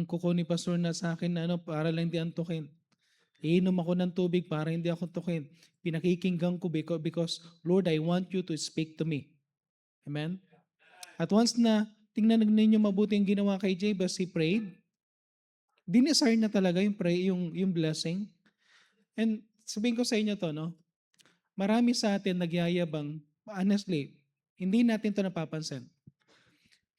kuko ni Pastor Nat sa akin na para lang hindi antukin. Iinom ako ng tubig para hindi ako antukin. Pinakikinggan ko because Lord, I want you to speak to me. Amen? At once na tingnan ninyo mabuti ang ginawa kay Jabez, he prayed. Dinesire na talaga yung blessing. And sabihin ko sa inyo to, no? Marami sa atin nagyayabang, honestly, hindi natin to napapansin.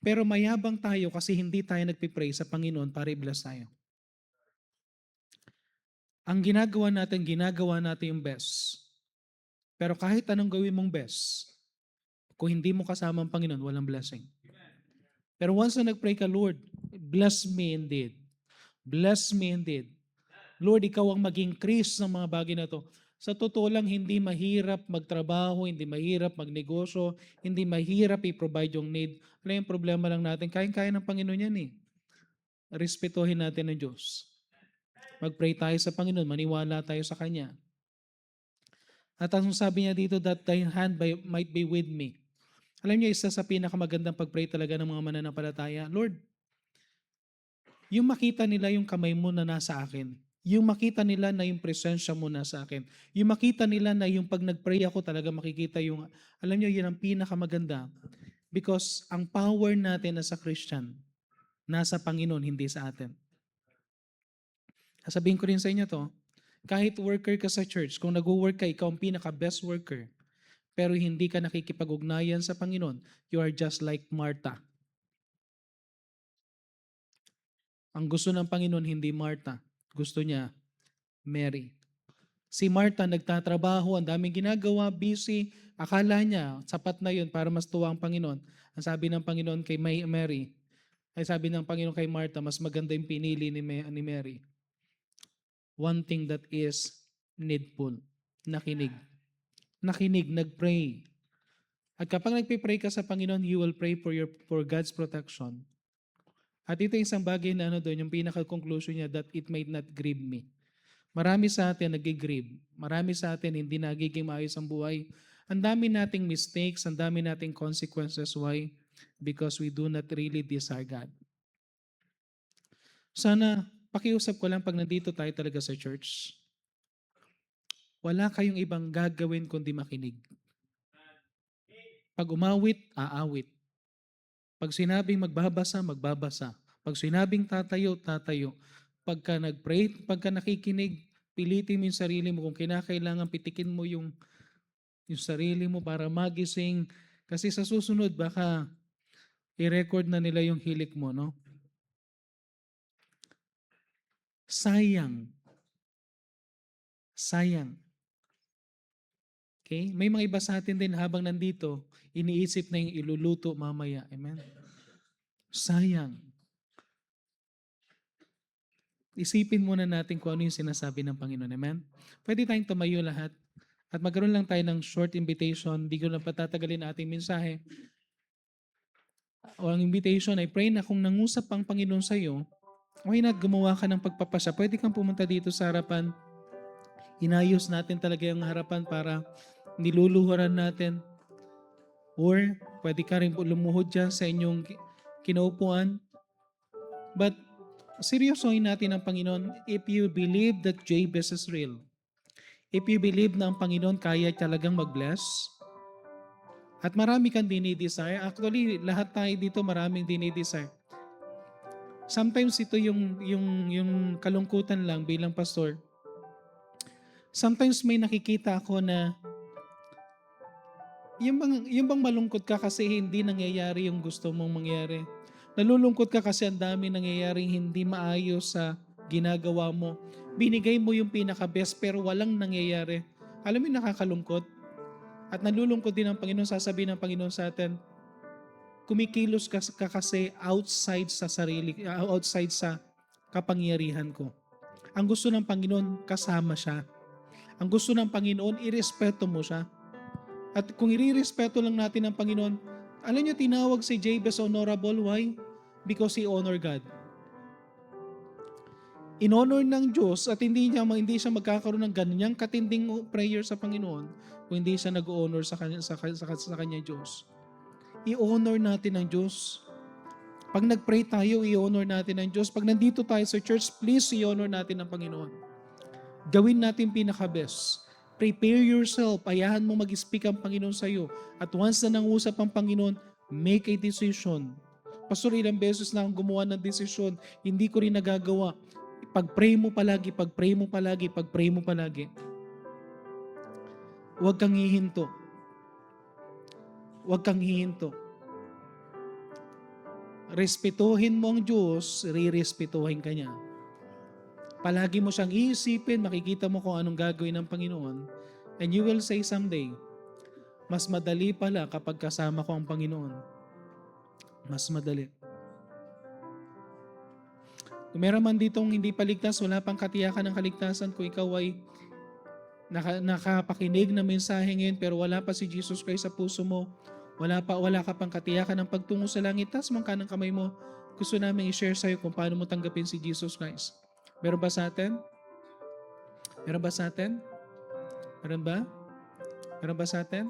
Pero mayabang tayo kasi hindi tayo nagpipray sa Panginoon para i-bless tayo. Ang ginagawa natin yung best. Pero kahit anong gawin mong best, kung hindi mo kasama ang Panginoon, walang blessing. Pero once na nag-pray ka, Lord, bless me indeed. Bless me indeed. Lord, ikaw ang mag-increase ng mga bagay na to. Sa totoo lang, hindi mahirap magtrabaho, hindi mahirap magnegosyo, hindi mahirap i-provide yung need. Ano yung problema lang natin? Kaya ng Panginoon yan eh. Respetuhin natin ang Diyos. Mag-pray tayo sa Panginoon, maniwala tayo sa Kanya. At ang sabi niya dito, that thy hand might be with me. Alam niyo, isa sa pinakamagandang pag-pray talaga ng mga mananampalataya, Lord, yung makita nila yung kamay mo na nasa akin, yung makita nila na yung presensya mo nasa akin, yung makita nila na yung pag nag-pray ako talaga makikita yung, alam niyo, yun ang pinakamaganda. Because ang power natin as a Christian, nasa Panginoon, hindi sa atin. Sasabihin ko rin sa inyo to, kahit worker ka sa church, kung nag-work ka, ikaw ang pinaka-best worker, pero hindi ka nakikipag-ugnayan sa Panginoon, you are just like Martha. Ang gusto ng Panginoon, hindi Martha. Gusto niya, Mary. Si Martha nagtatrabaho, ang daming ginagawa, busy. Akala niya, sapat na yun para mas tuwa ang Panginoon. Ang sabi ng Panginoon kay Mary, ay sabi ng Panginoon kay Martha, mas maganda yung pinili ni Mary. One thing that is needful. Nakinig. Nakinig, nagpray. At kapag nagpipray ka sa Panginoon, you will pray for God's protection. At ito yung isang bagay na doon, yung pinaka-conclusion niya, that it might not grieve me. Marami sa atin nag-grieve. Marami sa atin hindi nagiging maayos ang buhay. Ang dami nating mistakes, ang dami nating consequences. Why? Because we do not really desire God. Sana, pakiusap ko lang pag nandito tayo talaga sa church, wala kayong ibang gagawin kundi makinig. Pag umawit, aawit. Pag sinabing magbabasa, magbabasa. Pag sinabing tatayo, tatayo. Pagka nag-pray, pagka nakikinig, pilitin mo yung sarili mo. Kung kinakailangan, pitikin mo yung sarili mo para magising. Kasi sa susunod, baka i-record na nila yung hilik mo, no? Sayang. Sayang. Okay? May mga iba sa atin din habang nandito, iniisip na yung iluluto mamaya. Amen? Sayang. Isipin muna natin kung ano yung sinasabi ng Panginoon. Amen? Pwede tayong tumayo lahat at magkaroon lang tayo ng short invitation. Di ko na patatagalin ang ating mensahe. O ang invitation ay pray na kung nangusap ang Panginoon sa iyo, why not gumawa ka ng pagpapasya? Pwede kang pumunta dito sa harapan. Inayos natin talaga yung harapan para niluluhuran natin. Or pwede ka rin lumuhod dyan sa inyong kinaupuan. But seryosohin natin ang Panginoon if you believe that Jabez is real. If you believe na ang Panginoon kaya talagang mag-bless. At marami kang dinidesire. Actually, lahat tayo dito maraming dinidesire. Sometimes ito yung kalungkutan lang bilang pastor. Sometimes may nakikita ako na yung bang malungkot ka kasi hindi nangyayari yung gusto mong mangyari. Nalulungkot ka kasi ang dami nangyayaring hindi maayos sa ginagawa mo. Binigay mo yung pinaka-best pero walang nangyayari. Alam mo yung nakakalungkot? At nalulungkot din ang Panginoon, sasabihin ng Panginoon sa atin, kumikilos ka kasi outside sa kapangyarihan ko. Ang gusto ng Panginoon, kasama siya. Ang gusto ng Panginoon, irespeto mo siya. At kung irirespeto lang natin ang Panginoon, alam niyo, tinawag si Jabez honorable. Why? Because he honor God. In-honor ng Diyos at hindi siya magkakaroon ng ganyang katinding prayer sa Panginoon kung hindi siya nag-honor sa kanya Diyos. I-honor natin ang Diyos. Pag nag-pray tayo, i-honor natin ang Diyos. Pag nandito tayo sa church, please i-honor natin ang Panginoon. Gawin natin pinaka-best. Prepare yourself. Ayahan mo mag-speak ang Panginoon sa iyo. At once na nangusap ang Panginoon, make a decision. Pastor, ilang beses na akong gumawa ng desisyon, hindi ko rin nagagawa. Pag-pray mo palagi, pag-pray mo palagi, pag-pray mo palagi. Huwag kang hihinto. Huwag kang hihinto. Respetuhin mo ang Diyos, re-respetuhin ka niya. Palagi mo siyang iisipin, makikita mo kung anong gagawin ng Panginoon, and you will say someday, mas madali pala kapag kasama ko ang Panginoon. Mas madali. Kung meron man ditong hindi paligtas, wala pang katiyakan ng kaligtasan, kung ikaw ay nakapakinig na mensahe ngayon, pero wala pa si Jesus Christ sa puso mo, wala ka pang katiyakan ng pagtungo sa langit, taas mo ang kanang kamay mo, gusto namin i-share sa'yo kung paano mo tanggapin si Jesus Christ. Meron ba sa atin? Meron ba sa atin? Meron ba? Meron ba sa atin?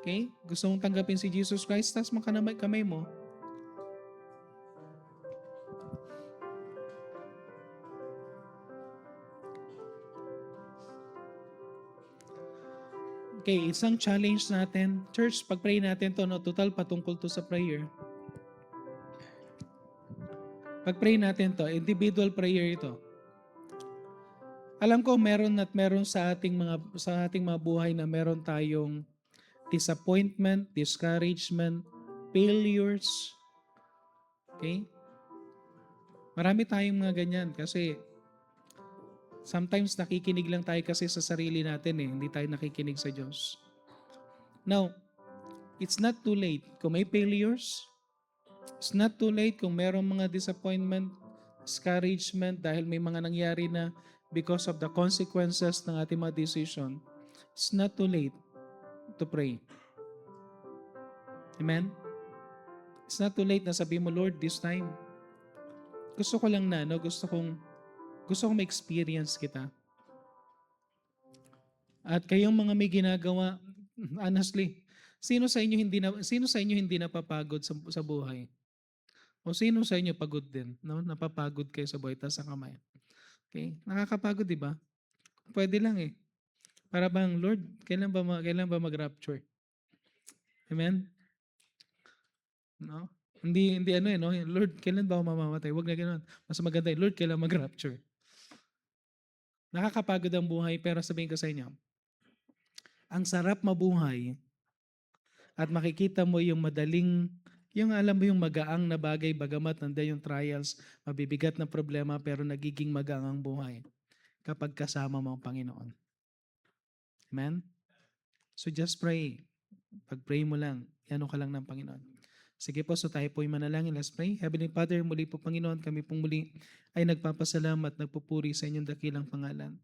Okay? Gusto mong tanggapin si Jesus Christ? Taas mo kamay mo. Okay, isang challenge natin. Church, pag-pray natin to, no, total patungkol to sa prayer. Pag-pray natin to, individual prayer ito. Alam ko meron at meron sa ating mga buhay na meron tayong disappointment, discouragement, failures. Okay? Marami tayong mga ganyan kasi sometimes nakikinig lang tayo kasi sa sarili natin hindi tayo nakikinig sa Diyos. Now, it's not too late kung may failures. It's not too late kung merong mga disappointment, discouragement dahil may mga nangyari na because of the consequences ng ating mga decision. It's not too late to pray. Amen? It's not too late na sabihin mo, Lord, this time, gusto ko lang na, gusto kong ma-experience kita. At kayong mga may ginagawa, honestly, sino sa inyo hindi napapagod sa buhay? O sino sa inyo pagod din? No? Napapagod kayo sa buhay, taas ang kamay. Okay? Nakakapagod, di ba? Pwede lang Para bang, Lord, kailan ba mag-rapture? Amen? No? Hindi no? Lord, kailan ba ako mamamatay? Huwag na ganoon. Mas maganda Lord, kailan mag-rapture? Nakakapagod ang buhay, pero sabihin ko sa inyo, ang sarap mabuhay at makikita mo yung alam mo yung magaang na bagay, bagamat nandiyan yung trials, mabibigat na problema, pero nagiging magaang ang buhay kapag kasama mo ang Panginoon. Amen? So just pray. Pag-pray mo lang, ano ka lang ng Panginoon. Sige po, so tayo po'y manalangin. Let's pray. Heavenly Father, muli po Panginoon, kami pong muli ay nagpapasalamat, nagpupuri sa inyong dakilang pangalan.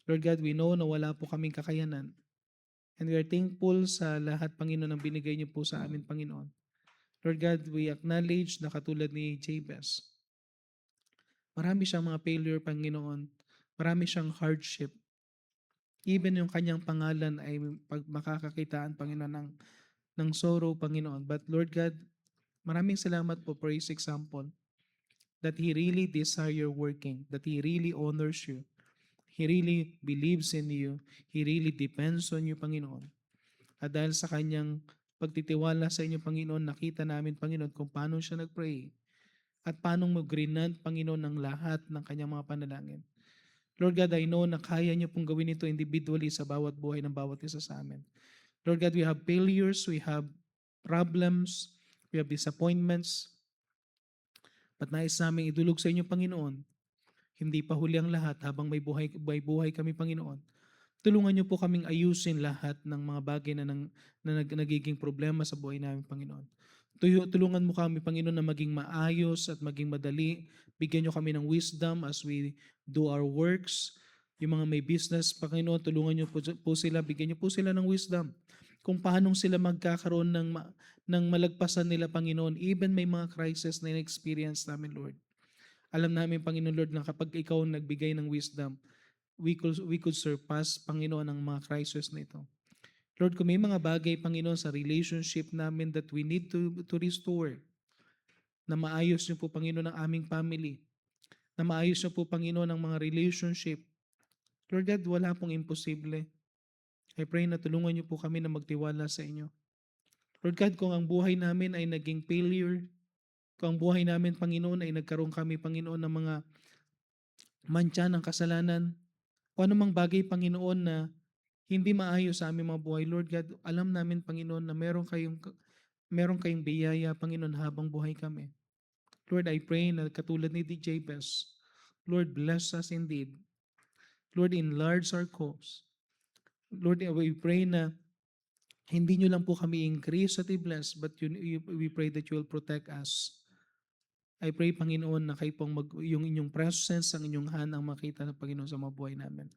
Lord God, we know na wala po kaming kakayanan. And we are thankful sa lahat, Panginoon, ang binigay niyo po sa amin, Panginoon. Lord God, we acknowledge na katulad ni Jabez, marami siyang mga failure, Panginoon. Marami siyang hardship. Even yung kanyang pangalan ay makakakitaan, Panginoon, ng sorrow, Panginoon. But Lord God, maraming salamat po for His example that He really desire your working, that He really honors you. He really believes in you. He really depends on you, Panginoon. At dahil sa kanyang pagtitiwala sa inyo, Panginoon, nakita namin, Panginoon, kung paano siya nag-pray at paano mag-grant, Panginoon, ng lahat ng kanyang mga panalangin. Lord God, I know na kaya niyo pong gawin ito individually sa bawat buhay ng bawat isa sa amin. Lord God, we have failures, we have problems, we have disappointments. But nais namin idulog sa inyo, Panginoon, hindi pa huli ang lahat habang may buhay kami, Panginoon. Tulungan niyo po kaming ayusin lahat ng mga bagay na nagiging problema sa buhay namin, Panginoon. Tulungan mo kami, Panginoon, na maging maayos at maging madali. Bigyan niyo kami ng wisdom as we do our works. Yung mga may business, Panginoon, tulungan niyo po sila, bigyan niyo po sila ng wisdom kung paano sila magkakaroon ng malagpasan nila, Panginoon. Even may mga crisis na in-experience namin, Lord. Alam namin, Panginoon Lord, na kapag ikaw ang nagbigay ng wisdom, we could surpass, Panginoon, ang mga crisis na ito. Lord, kung may mga bagay, Panginoon, sa relationship namin that we need to restore, na maayos niyo po, Panginoon, ang aming family, na maayos niyo po, Panginoon, ang mga relationship. Lord God, wala pong imposible. I pray na tulungan niyo po kami na magtiwala sa inyo. Lord God, kung ang buhay namin ay naging failure, kung ang buhay namin, Panginoon, ay nagkaroon kami, Panginoon, ng mga mantsa ng kasalanan, o anumang bagay, Panginoon, na hindi maayos sa aming mga buhay, Lord God, alam namin, Panginoon, na meron kayong biyaya, Panginoon, habang buhay kami. Lord, I pray na katulad ni Jabez, Lord, bless us indeed. Lord, enlarge our cause. Lord, we pray na hindi nyo lang po kami increase at i-bless, but we pray that you will protect us. I pray, Panginoon, na kayo pong yung inyong presence, ang inyong hand ang makita ng Panginoon sa mga buhay namin.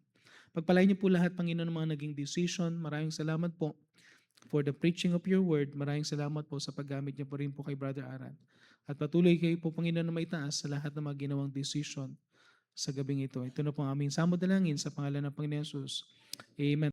Pagpalain niyo po lahat, Panginoon, ng mga naging decision. Maraming salamat po for the preaching of your word. Maraming salamat po sa paggamit niyo po rin po kay Brother Aran. At patuloy kayo po, Panginoon, na maitaas sa lahat ng mga ginawang decision sa gabing ito. Ito na po ang aming samod dalangin sa pangalan ng Panginoon Jesus. Amen.